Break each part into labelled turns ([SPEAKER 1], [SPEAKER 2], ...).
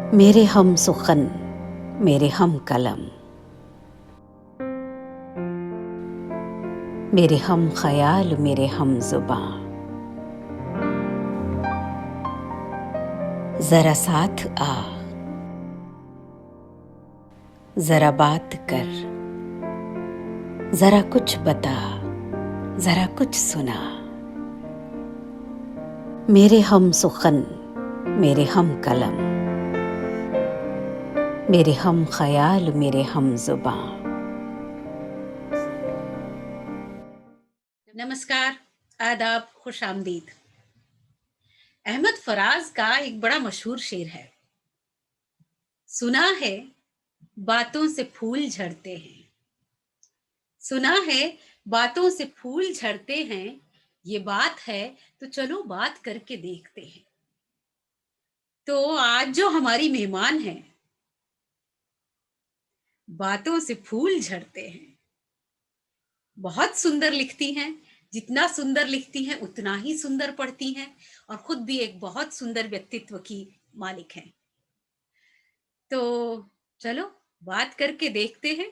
[SPEAKER 1] मेरे हम सुखन, मेरे हम कलम, मेरे हम ख्याल, मेरे हम जुबां, जरा साथ आ, जरा बात कर, जरा कुछ बता, जरा कुछ सुना। मेरे हम सुखन, मेरे हम कलम, मेरे हम ख्याल, मेरे हम जुबां। नमस्कार, आदाब, खुश आमदीद। अहमद फराज का एक बड़ा मशहूर शेर है, सुना है बातों से फूल झड़ते हैं। सुना है बातों से फूल झड़ते हैं, ये बात है तो चलो बात करके देखते हैं। तो आज जो हमारी मेहमान है, बातों से फूल झड़ते हैं, बहुत सुंदर लिखती हैं। जितना सुंदर लिखती हैं उतना ही सुंदर पढ़ती हैं, और खुद भी एक बहुत सुंदर व्यक्तित्व की मालिक हैं। तो चलो बात करके देखते हैं।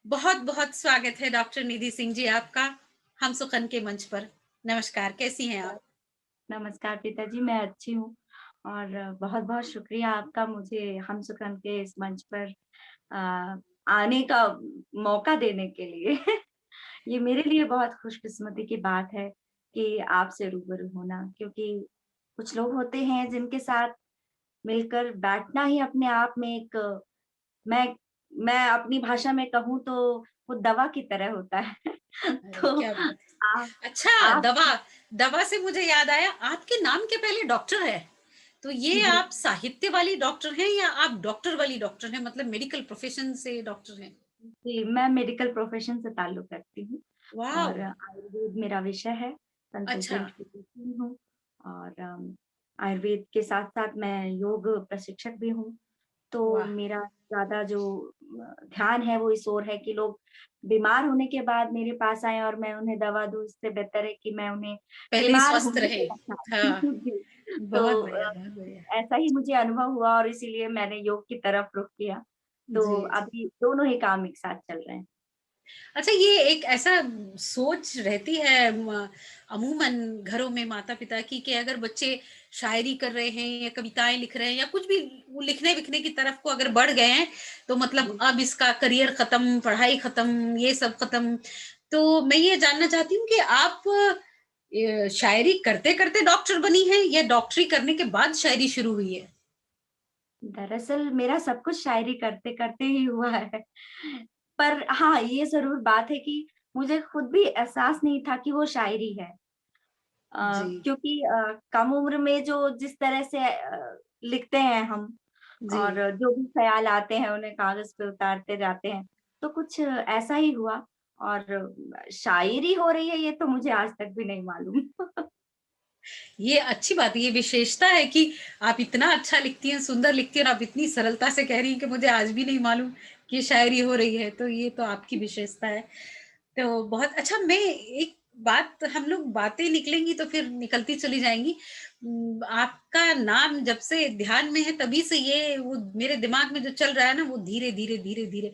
[SPEAKER 1] बहुत बहुत स्वागत है डॉक्टर निधि सिंह जी आपका हम सुखन के मंच पर। नमस्कार, कैसी हैं आप?
[SPEAKER 2] नमस्कार पिताजी, मैं अच्छी हूँ और बहुत-बहुत शुक्रिया आपका मुझे हम सुखन के इस मंच पर अ, आने का मौका देने के लिए। ये मेरे लिए बहुत खुशकिस्मती की बात है कि आपसे रूबरू होना, क्योंकि कुछ लोग होते हैं जिनके साथ मिलकर बैठना ही अपने आप में एक मैं मैं अपनी भाषा में कहूँ तो वो दवा की तरह होता है।
[SPEAKER 1] अरे
[SPEAKER 2] तो
[SPEAKER 1] क्या बात
[SPEAKER 2] आप
[SPEAKER 1] है! अच्छा,
[SPEAKER 2] आप
[SPEAKER 1] दवा दवा से मुझे याद आया, आपके नाम के पहले डॉक्टर है। तो ये
[SPEAKER 2] जी।
[SPEAKER 1] आप साहित्य वाली डॉक्टर हैं या आप डॉक्टर वाली डॉक्टर हैं, मतलब मेडिकल प्रोफेशन से डॉक्टर हैं?
[SPEAKER 2] जी, मैं मेडिकल प्रोफ़ेशन से ताल्लुक़ रखती हूँ
[SPEAKER 1] वाओ!
[SPEAKER 2] और आयुर्वेद मेरा विषय है,
[SPEAKER 1] अच्छा।
[SPEAKER 2] कंसल्टेंट फिज़िशियन हूँ और आयुर्वेद के साथ-साथ मैं योग प्रशिक्षक भी हूँ। तो
[SPEAKER 1] वाह!
[SPEAKER 2] मेरा ज़्यादा जो ध्यान है वो इस ओर है कि लोग बीमार होने के बाद मेरे पास आएँ और मैं उन्हें दवा दूँ, इससे बेहतर है कि मैं उन्हें
[SPEAKER 1] पहले ही
[SPEAKER 2] बीमार
[SPEAKER 1] स्वस्थ
[SPEAKER 2] होने से
[SPEAKER 1] रहे।
[SPEAKER 2] बचाऊँ।
[SPEAKER 1] हाँ,
[SPEAKER 2] जी,
[SPEAKER 1] बहुत
[SPEAKER 2] तो
[SPEAKER 1] बढ़िया, बहुत बढ़िया।
[SPEAKER 2] ऐसा ही मुझे अनुभव हुआ और इसीलिए मैंने योग की तरफ रुख किया। तो
[SPEAKER 1] जी, जी।
[SPEAKER 2] अभी दोनों ही काम एक साथ चल रहे हैं।
[SPEAKER 1] अच्छा, ये एक ऐसा सोच रहती है अमूमन घरों में माता-पिता की, कि अगर बच्चे शायरी कर रहे हैं या कविताएँ लिख रहे हैं या कुछ भी वो लिखने-विखने की तरफ को अगर बढ़ गए हैं, तो मतलब
[SPEAKER 2] जी।
[SPEAKER 1] अब इसका करियर खत्म, पढ़ाई खत्म, ये सब खत्म। तो मैं ये जानना चाहती हूँ कि आप शायरी करते-करते डॉक्टर बनी हैं या डॉक्टरी करने के बाद शायरी शुरू हुई है?
[SPEAKER 2] दरअसल मेरा सब कुछ शायरी करते-करते ही हुआ है। पर हाँ, ये ज़रूर बात है कि मुझे खुद भी एहसास नहीं था कि वो शायरी है।
[SPEAKER 1] जी,
[SPEAKER 2] क्योंकि कम उम्र में जो जिस तरह से लिखते हैं हम
[SPEAKER 1] जी।
[SPEAKER 2] और जो भी ख़्याल आते हैं उन्हें कागज़ पे उतारते जाते हैं, तो कुछ ऐसा ही हुआ और शायरी हो रही है ये तो मुझे आज तक भी नहीं मालूम।
[SPEAKER 1] ये अच्छी बात है, ये विशेषता है कि आप इतना अच्छा लिखती हैं, सुंदर लिखती हैं और आप इतनी सरलता से कह रही हैं कि मुझे आज भी नहीं मालूम कि ये शायरी हो रही है, तो ये तो आपकी विशेषता है। तो बहुत अच्छा, मैं एक बात, हम लोग बातें निकलेंगी तो फिर निकलती चली जाएँगी। आपका नाम जब से ध्यान में है तभी से ये वो मेरे दिमाग में जो चल रहा है ना, वो धीरे-धीरे, धीरे-धीरे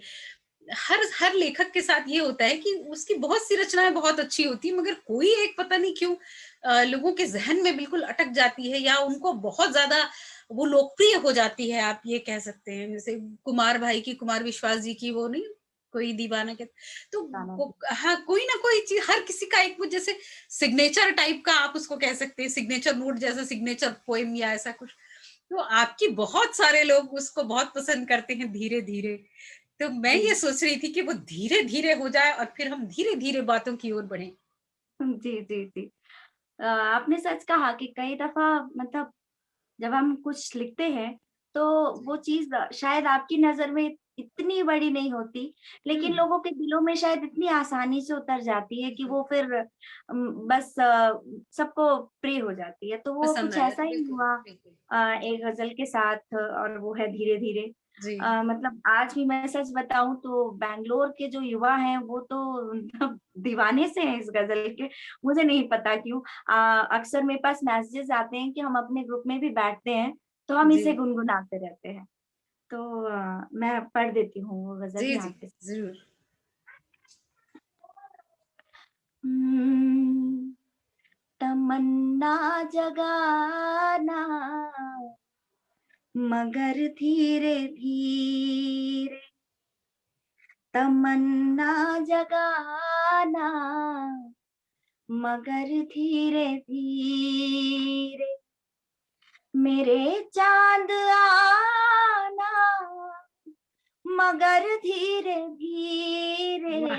[SPEAKER 1] हर हर लेखक के साथ ये होता है कि उसकी बहुत सी रचनाएँ बहुत अच्छी होती हैं, मगर कोई एक पता नहीं क्यों लोगों के ज़हन में बिल्कुल अटक जाती है या उनको बहुत ज़्यादा वो लोकप्रिय हो जाती है, आप ये कह सकते हैं। जैसे कुमार भाई की, कुमार विश्वास जी की वो नहीं, कोई दीवाना के, तो
[SPEAKER 2] गाना
[SPEAKER 1] को हाँ, कोई ना कोई चीज़ हर किसी का एक वो जैसे सिग्नेचर टाइप का आप उसको कह सकते हैं, सिग्नेचर नोट जैसा, सिग्नेचर पोएम या ऐसा कुछ। तो आपकी बहुत सारे लोग उसको बहुत पसंद करते हैं धीरे-धीरे। तो मैं
[SPEAKER 2] जी।
[SPEAKER 1] ये सोच रही थी कि वो धीरे-धीरे हो जाए और फिर हम धीरे-धीरे बातों की ओर बढ़ें।
[SPEAKER 2] जी, जी, जी। आपने सच कहा कि कई दफ़ा मतलब जब हम कुछ लिखते हैं, तो वो
[SPEAKER 1] जी।
[SPEAKER 2] चीज़ शायद आपकी नज़र में इतनी बड़ी नहीं होती,
[SPEAKER 1] हुँ,
[SPEAKER 2] लेकिन लोगों के दिलों में शायद इतनी आसानी से उतर जाती है कि
[SPEAKER 1] जी,
[SPEAKER 2] वो फिर बस सबको प्रिय हो जाती है। तो वो
[SPEAKER 1] पसंद
[SPEAKER 2] कुछ
[SPEAKER 1] आ
[SPEAKER 2] ऐसा
[SPEAKER 1] जाती है,
[SPEAKER 2] ही
[SPEAKER 1] बिल्कुल,
[SPEAKER 2] हुआ
[SPEAKER 1] बिल्कुल।
[SPEAKER 2] एक ग़ज़ल के साथ और वो है धीरे-धीरे।
[SPEAKER 1] जी।
[SPEAKER 2] मतलब आज भी मैं सच बताऊँ तो बैंगलोर के जो युवा हैं, वो तो मतलब दीवाने से हैं इस ग़ज़ल के, मुझे नहीं पता क्यों। अक्सर मेरे पास मैसेजेस आते हैं कि हम अपने ग्रुप में भी बैठते हैं, तो हम
[SPEAKER 1] जी,
[SPEAKER 2] इसे गुनगुनाते रहते हैं। तो मैं पढ़ देती हूँ वो गज़ल
[SPEAKER 1] जी,
[SPEAKER 2] ही
[SPEAKER 1] जी,
[SPEAKER 2] आपके
[SPEAKER 1] ज़रूर।
[SPEAKER 2] हुँ, तमन्ना जगाना मगर धीरे-धीरे, तमन्ना जगाना मगर धीरे-धीरे, मेरे चाँद आना मगर धीरे-धीरे,
[SPEAKER 1] वाह!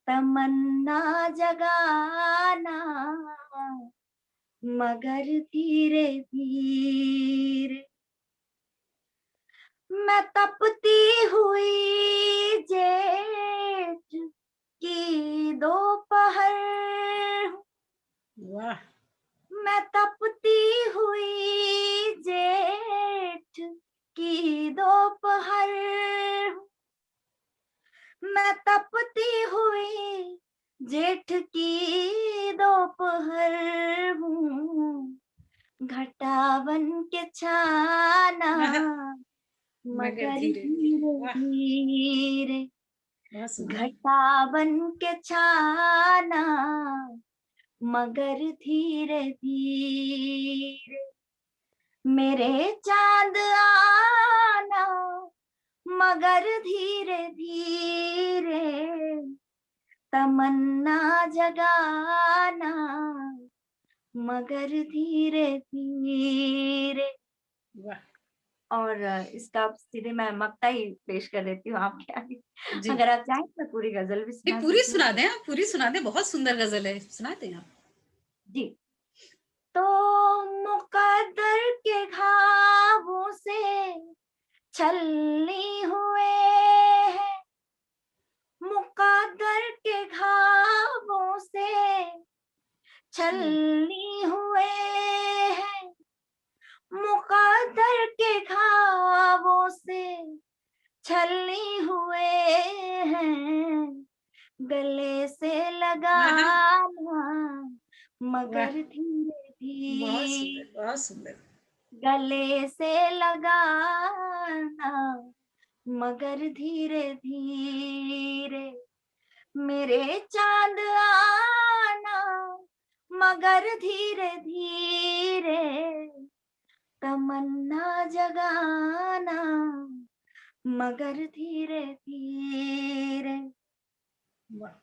[SPEAKER 2] तमन्ना जगाना मगर धीरे-धीरे, मैं तपती हुई जेठ की दोपहर हूँ,
[SPEAKER 1] वाह!
[SPEAKER 2] मैं तपती हुई जेठ की दोपहर हूँ, मैं तपती हुई जेठ की दोपहर हूँ, घटा बन के छाना
[SPEAKER 1] मगर
[SPEAKER 2] मगर
[SPEAKER 1] धीरे-धीरे, वाह!
[SPEAKER 2] धीरे-धीरे,
[SPEAKER 1] बहुत सुंदर।
[SPEAKER 2] घटा बन के छाना मगर धीरे-धीरे, मेरे चाँद आना मगर धीरे-धीरे, तमन्ना जगाना मगर धीरे-धीरे।
[SPEAKER 1] वाह!
[SPEAKER 2] और इसका सीधे मैं मक्ता ही पेश कर देती हूँ आपके आगे।
[SPEAKER 1] जी।
[SPEAKER 2] अगर आप चाहें तो पूरी गज़ल भी
[SPEAKER 1] नहीं,
[SPEAKER 2] सुना
[SPEAKER 1] पूरी
[SPEAKER 2] सकती हूँ।
[SPEAKER 1] सुना दें आप, पूरी सुना दें, बहुत सुंदर गज़ल है, सुना दें आप।
[SPEAKER 2] जी, तो मुक़द्दर के घावों से छलनी हुए हैं, मुक़द्दर के घावों से
[SPEAKER 1] हुँ,
[SPEAKER 2] छलनी हुए हैं, मुक़द्दर के घावों से छलनी हुए हैं, गले से
[SPEAKER 1] हाँ, हाँ,
[SPEAKER 2] लगाना
[SPEAKER 1] वाह!
[SPEAKER 2] मगर
[SPEAKER 1] बहुत सुंदर,
[SPEAKER 2] धीरे-धीरे,
[SPEAKER 1] बहुत सुंदर।
[SPEAKER 2] गले से लगाना मगर धीरे-धीरे, मेरे चाँद आना मगर धीरे-धीरे, तमन्ना जगाना मगर धीरे-धीरे।
[SPEAKER 1] वाह!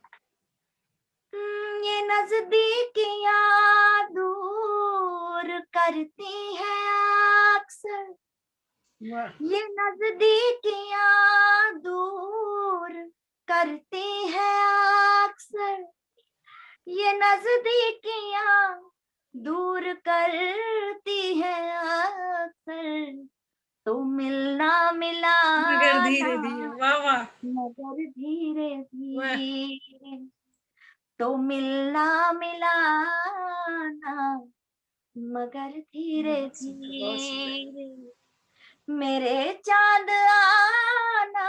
[SPEAKER 2] ये नज़दीकियाँ दूर करती हैं अक्सर,
[SPEAKER 1] वाह!
[SPEAKER 2] ये नज़दीकियाँ दूर करती हैं अक्सर, ये नज़दीकियाँ दूर करती हैं अक्सर, तो मिलना
[SPEAKER 1] मगर
[SPEAKER 2] मिलाना
[SPEAKER 1] धीरे-धीरे, वाह, वाह!
[SPEAKER 2] मगर
[SPEAKER 1] वाह!
[SPEAKER 2] धीरे-धीरे, तो मिलना मिलाना मगर
[SPEAKER 1] बहुत सुंदर, बहुत सुंदर।
[SPEAKER 2] धीरे-धीरे, मेरे चाँद आना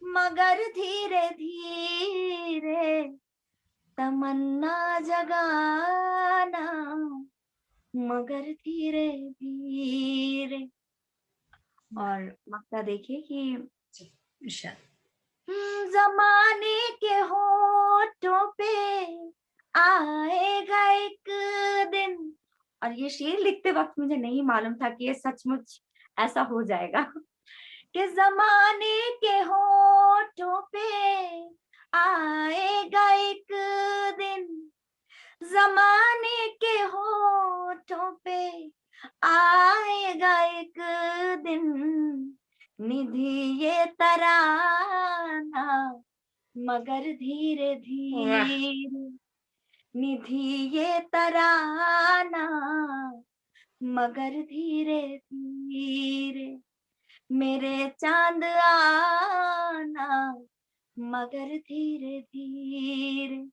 [SPEAKER 2] मगर धीरे-धीरे, तमन्ना जगाना मगर धीरे-धीरे।
[SPEAKER 1] वाह!
[SPEAKER 2] और मक्ता देखिए कि
[SPEAKER 1] जी, इरशाद।
[SPEAKER 2] ज़माने के होठों पे आएगा एक दिन, और ये शेर लिखते वक़्त मुझे नहीं मालूम था कि ये सचमुच ऐसा हो जाएगा कि ज़माने के होठों पे आएगा एक दिन, ज़माने के होठों पे आएगा एक दिन, निधि ये तराना मगर
[SPEAKER 1] वाह!
[SPEAKER 2] धीरे-धीरे, निधि ये तराना मगर धीरे-धीरे, मेरे चाँद आना मगर धीरे-धीरे।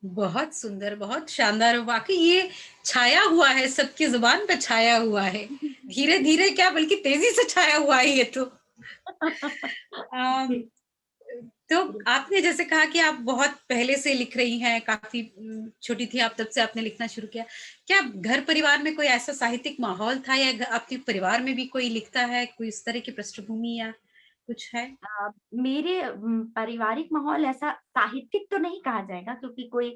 [SPEAKER 1] बहुत सुंदर, बहुत शानदार और वाक़ई ये छाया हुआ है, सबकी ज़ुबान पे छाया हुआ है। धीरे-धीरे क्या बल्कि तेज़ी से छाया हुआ है ये तो। अम,
[SPEAKER 2] जी।
[SPEAKER 1] तो आपने जैसे कहा कि आप बहुत पहले से लिख रही हैं, काफ़ी छोटी थी आप तब से आपने लिखना शुरू किया। क्या घर परिवार में कोई ऐसा साहित्यिक माहौल था या आपके परिवार में भी कोई लिखता है, कोई इस तरह की पृष्ठभूमि या कुछ है?
[SPEAKER 2] मेरे पारिवारिक माहौल ऐसा साहित्यिक तो नहीं कहा जाएगा क्योंकि कोई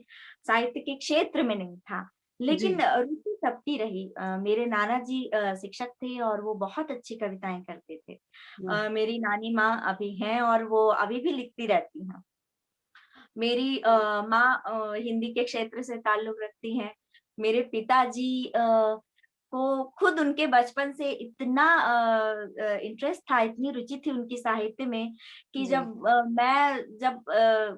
[SPEAKER 2] साहित्य के क्षेत्र में नहीं था।
[SPEAKER 1] जी।
[SPEAKER 2] लेकिन रुचि सबकी रही। मेरे नाना जी शिक्षक थे और वो बहुत अच्छी कविताएँ करते थे।
[SPEAKER 1] वाह!
[SPEAKER 2] मेरी नानी माँ अभी हैं और वो अभी भी लिखती रहती हैं। मेरी माँ हिंदी के क्षेत्र से ताल्लुक रखती हैं। मेरे पिताजी को खुद उनके बचपन से इतना इंटरेस्ट था, इतनी रुचि थी उनकी साहित्य में कि
[SPEAKER 1] जी।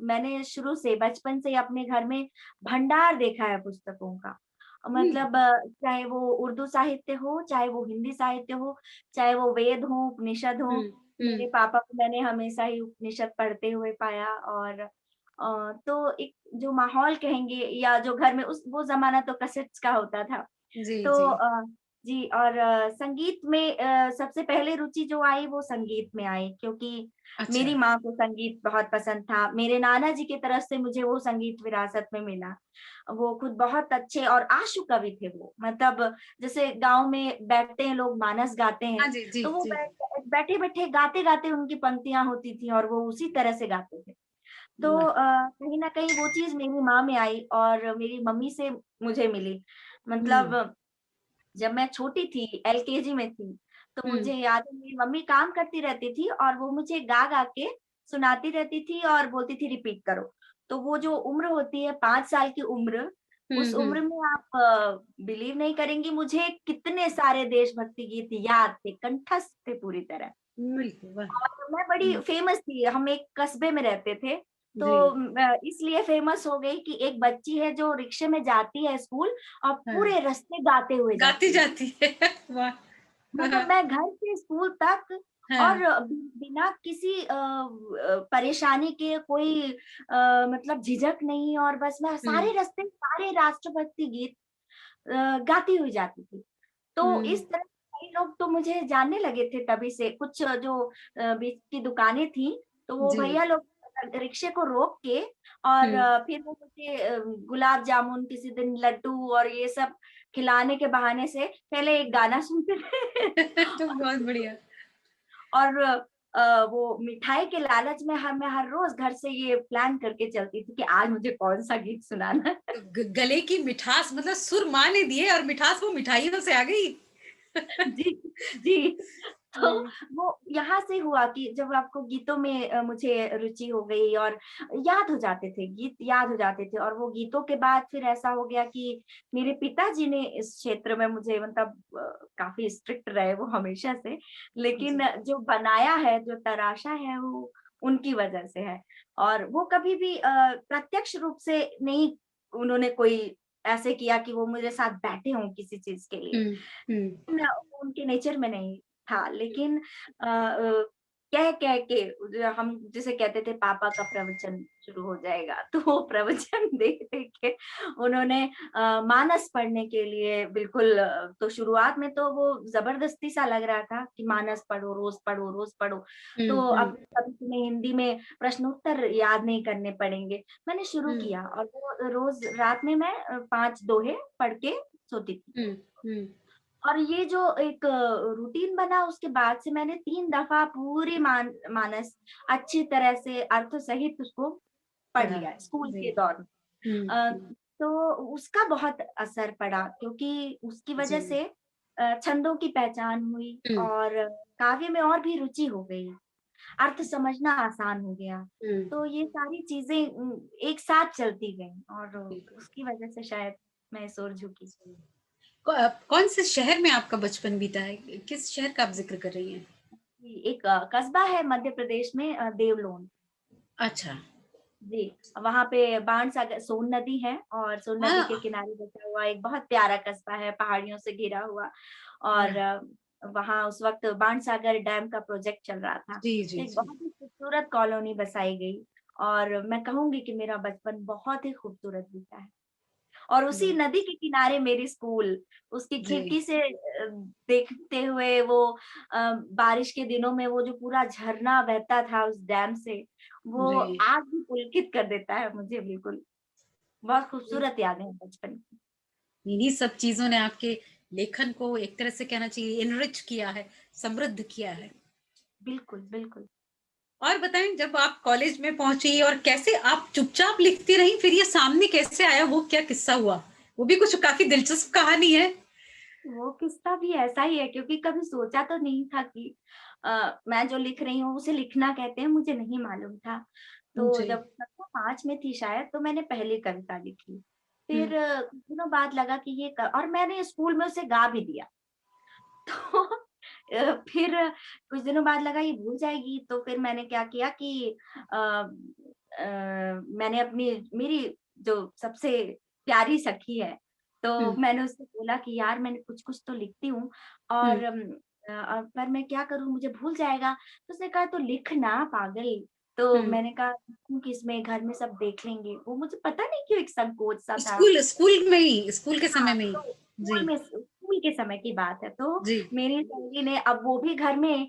[SPEAKER 2] मैंने शुरू से बचपन से ही अपने घर में भंडार देखा है पुस्तकों का।
[SPEAKER 1] हुँ,
[SPEAKER 2] मतलब चाहे वो उर्दू साहित्य हो, चाहे वो हिंदी साहित्य हो, चाहे वो वेद हो, उपनिषद हो।
[SPEAKER 1] हुँ,
[SPEAKER 2] मेरे
[SPEAKER 1] हुँ।
[SPEAKER 2] पापा को मैंने हमेशा ही उपनिषद पढ़ते हुए पाया और तो एक जो माहौल कहेंगे या जो घर में उस वो ज़माना तो कैसेट्स का होता था।
[SPEAKER 1] जी,
[SPEAKER 2] तो
[SPEAKER 1] जी।
[SPEAKER 2] जी और संगीत में सबसे पहले रुचि जो आई वो संगीत में आई क्योंकि
[SPEAKER 1] अच्छा।
[SPEAKER 2] मेरी माँ को संगीत बहुत पसंद था। मेरे नाना जी की तरफ से मुझे वो संगीत विरासत में मिला। वो खुद बहुत अच्छे और आशु कवि थे वो। मतलब जैसे गाँव में बैठते हैं लोग मानस गाते
[SPEAKER 1] हाँ
[SPEAKER 2] हैं,
[SPEAKER 1] जी, जी,
[SPEAKER 2] तो वो
[SPEAKER 1] जी।
[SPEAKER 2] बैठे-बैठे गाते-गाते उनकी पंक्तियाँ होती थी और वो उसी तरह से गाते थे। तो
[SPEAKER 1] वाह!
[SPEAKER 2] कहीं न कहीं वो चीज़ मेरी माँ में आई और मेरी मम्मी से मुझे मिली।
[SPEAKER 1] हुँ,
[SPEAKER 2] मतलब जब मैं छोटी थी, एलकेजी में थी, तो
[SPEAKER 1] हुँ।
[SPEAKER 2] मुझे याद है मेरी मम्मी काम करती रहती थी और वो मुझे गा-गा के सुनाती रहती थी और बोलती थी रिपीट करो। तो वो जो उम्र होती है 5 साल की उम्र,
[SPEAKER 1] हुँ,
[SPEAKER 2] उस
[SPEAKER 1] हुँ।
[SPEAKER 2] उम्र में आप बिलीव नहीं करेंगी मुझे कितने सारे देशभक्ति गीत याद थे, कंठस्थ थे पूरी तरह।
[SPEAKER 1] बिल्कुल, वाह!
[SPEAKER 2] और मैं बड़ी
[SPEAKER 1] हुँ,
[SPEAKER 2] फ़ेमस थी, हम एक कस्बे में रहते थे,
[SPEAKER 1] जी।
[SPEAKER 2] तो इसलिए फ़ेमस हो गई कि एक बच्ची है जो रिक्शे में जाती है स्कूल और
[SPEAKER 1] हाँ,
[SPEAKER 2] पूरे रास्ते गाते हुए
[SPEAKER 1] गाती
[SPEAKER 2] जाती है।
[SPEAKER 1] जाती है। वाह!
[SPEAKER 2] मतलब मैं घर से स्कूल तक और
[SPEAKER 1] हाँ,
[SPEAKER 2] बिना किसी परेशानी के कोई मतलब झिझक नहीं और बस मैं
[SPEAKER 1] हुँ,
[SPEAKER 2] सारे रास्ते सारे राष्ट्रभक्ति गीत गाती हुई जाती थी। तो
[SPEAKER 1] हुँ,
[SPEAKER 2] इस तरह कई लोग तो मुझे जानने लगे थे तभी से, कुछ जो बीच की दुकानें थी, तो वो
[SPEAKER 1] जी।
[SPEAKER 2] भैया लोग रिक्शे को रोक के और
[SPEAKER 1] हुँ।
[SPEAKER 2] फिर वो मुझे गुलाब जामुन, किसी दिन लड्डू और ये सब खिलाने के बहाने से पहले एक गाना सुनते थे
[SPEAKER 1] तो बहुत बढ़िया।
[SPEAKER 2] और वो मिठाई के लालच में मैं हर रोज़ घर से ये प्लान करके चलती थी कि आज मुझे कौन-सा गीत सुनाना है।
[SPEAKER 1] तो गले की मिठास मतलब सुर माँ ने दिए और मिठास वो मिठाइयों से आ गई।
[SPEAKER 2] जी, जी। तो
[SPEAKER 1] जी।
[SPEAKER 2] वो यहाँ से हुआ कि जब आपको गीतों में मुझे रुचि हो गई और याद हो जाते थे, गीत याद हो जाते थे और वो गीतों के बाद फिर ऐसा हो गया कि मेरे पिताजी ने इस क्षेत्र में मुझे मतलब काफ़ी स्ट्रिक्ट रहे वो हमेशा से, लेकिन
[SPEAKER 1] जी।
[SPEAKER 2] जो बनाया है, जो तराशा है वो उनकी वजह से है और वो कभी भी प्रत्यक्ष रूप से नहीं उन्होंने कोई ऐसे किया कि वो मेरे साथ बैठे हों किसी चीज़ के लिए।
[SPEAKER 1] हुँ, हुँ।
[SPEAKER 2] ना उनके नेचर में नहीं था लेकिन कह-कह के जो हम जिसे कहते थे पापा का प्रवचन शुरू हो जाएगा, तो वो प्रवचन देख-देख के उन्होंने मानस पढ़ने के लिए बिल्कुल तो शुरुआत में तो वो ज़बरदस्ती सा लग रहा था कि मानस पढ़ो, रोज़ पढ़ो, रोज़ पढ़ो।
[SPEAKER 1] हुँ,
[SPEAKER 2] तो
[SPEAKER 1] हुँ,
[SPEAKER 2] अब कभी तुम्हें हिंदी में प्रश्नोत्तर याद नहीं करने पड़ेंगे। मैंने शुरू
[SPEAKER 1] हुँ,
[SPEAKER 2] किया और वो रोज़ रात में मैं 5 दोहे पढ़ के सोती थी।
[SPEAKER 1] हुँ, हुँ।
[SPEAKER 2] और ये जो एक रूटीन बना उसके बाद से मैंने 3 दफ़ा पूरी मानस अच्छी तरह से अर्थ सहित उसको पढ़
[SPEAKER 1] पढ़ा।
[SPEAKER 2] लिया है स्कूल
[SPEAKER 1] जी।
[SPEAKER 2] के दौर में।
[SPEAKER 1] हुँ,
[SPEAKER 2] अ,
[SPEAKER 1] हुँ।
[SPEAKER 2] तो उसका बहुत असर पड़ा क्योंकि उसकी वजह
[SPEAKER 1] जी।
[SPEAKER 2] से छंदों की पहचान हुई
[SPEAKER 1] हुँ,
[SPEAKER 2] और काव्य में और भी रुचि हो गई। अर्थ समझना आसान हो गया।
[SPEAKER 1] हुँ।
[SPEAKER 2] तो ये सारी चीज़ें एक साथ चलती गईं और
[SPEAKER 1] बिल्कुल।
[SPEAKER 2] उसकी वजह से शायद मैं इस ओर झुकी।
[SPEAKER 1] जी। कौन से शहर में आपका बचपन बीता है? किस शहर का आप ज़िक्र कर रही हैं?
[SPEAKER 2] जी, एक कस्बा है मध्य प्रदेश में देवलोन।
[SPEAKER 1] अच्छा।
[SPEAKER 2] जी, वहाँ पे बाणसागर सोन नदी है और सोन नदी के
[SPEAKER 1] हाँ,
[SPEAKER 2] किनारे बसा हुआ एक बहुत प्यारा कस्बा है, पहाड़ियों से घिरा हुआ और
[SPEAKER 1] वाह!
[SPEAKER 2] वहाँ उस वक़्त बाणसागर डैम का प्रोजेक्ट चल रहा था।
[SPEAKER 1] जी,
[SPEAKER 2] तो
[SPEAKER 1] जी,
[SPEAKER 2] एक
[SPEAKER 1] जी।
[SPEAKER 2] बहुत ही खूबसूरत कॉलोनी बसाई गई और मैं कहूँगी कि मेरा बचपन बहुत ही खूबसूरत बीता है। और उसी
[SPEAKER 1] वाह!
[SPEAKER 2] नदी के किनारे मेरी स्कूल, उसकी
[SPEAKER 1] जी,
[SPEAKER 2] खिड़की से देखते हुए वो बारिश के दिनों में वो जो पूरा झरना बहता था उस डैम से, वो
[SPEAKER 1] जी।
[SPEAKER 2] आज भी पुलकित कर देता है मुझे बिल्कुल। बहुत
[SPEAKER 1] जी।
[SPEAKER 2] खूबसूरत यादें हैं बचपन की।
[SPEAKER 1] इन्हीं सब चीज़ों ने आपके लेखन को एक तरह से कहना चाहिए एनरिच किया है, समृद्ध किया है।
[SPEAKER 2] बिल्कुल, बिल्कुल।
[SPEAKER 1] और बताएँ जब आप कॉलेज में पहुँची और कैसे आप चुपचाप लिखती रहीं, फिर ये सामने कैसे आया, वो क्या किस्सा हुआ? वो भी कुछ काफ़ी दिलचस्प कहानी है।
[SPEAKER 2] वो किस्सा भी ऐसा ही है क्योंकि कभी सोचा तो नहीं था कि मैं जो लिख रही हूँ उसे लिखना कहते हैं, मुझे नहीं मालूम था। तो
[SPEAKER 1] जी।
[SPEAKER 2] जब कक्षा 5 में थी शायद तो मैंने पहली कविता लिखी।
[SPEAKER 1] हुँ,
[SPEAKER 2] फिर कुछ दिनों बाद लगा कि ये क और मैंने स्कूल में उसे गा भी दिया। तो फिर कुछ दिनों बाद लगा ये भूल जाएगी तो फिर मैंने क्या किया कि मैंने अपनी मेरी जो सबसे प्यारी सखी है, तो
[SPEAKER 1] हुँ,
[SPEAKER 2] मैंने उससे बोला कि यार मैंने कुछ-कुछ तो लिखती हूँ
[SPEAKER 1] हुँ,
[SPEAKER 2] और पर मैं क्या करूँ मुझे भूल जाएगा। तो उसने कहा तो लिख ना पागल। तो
[SPEAKER 1] हुँ।
[SPEAKER 2] मैंने कहा लिखूँ किसमें घर में सब देख लेंगे। वो मुझे पता नहीं क्यों एक संकोच सा था।
[SPEAKER 1] स्कूल स्कूल में ही, स्कूल के समय
[SPEAKER 2] हाँ,
[SPEAKER 1] में ही।
[SPEAKER 2] तो
[SPEAKER 1] जी,
[SPEAKER 2] स्कूल के समय की बात है, तो
[SPEAKER 1] जी।
[SPEAKER 2] मेरी सहेली ने अब वो भी घर में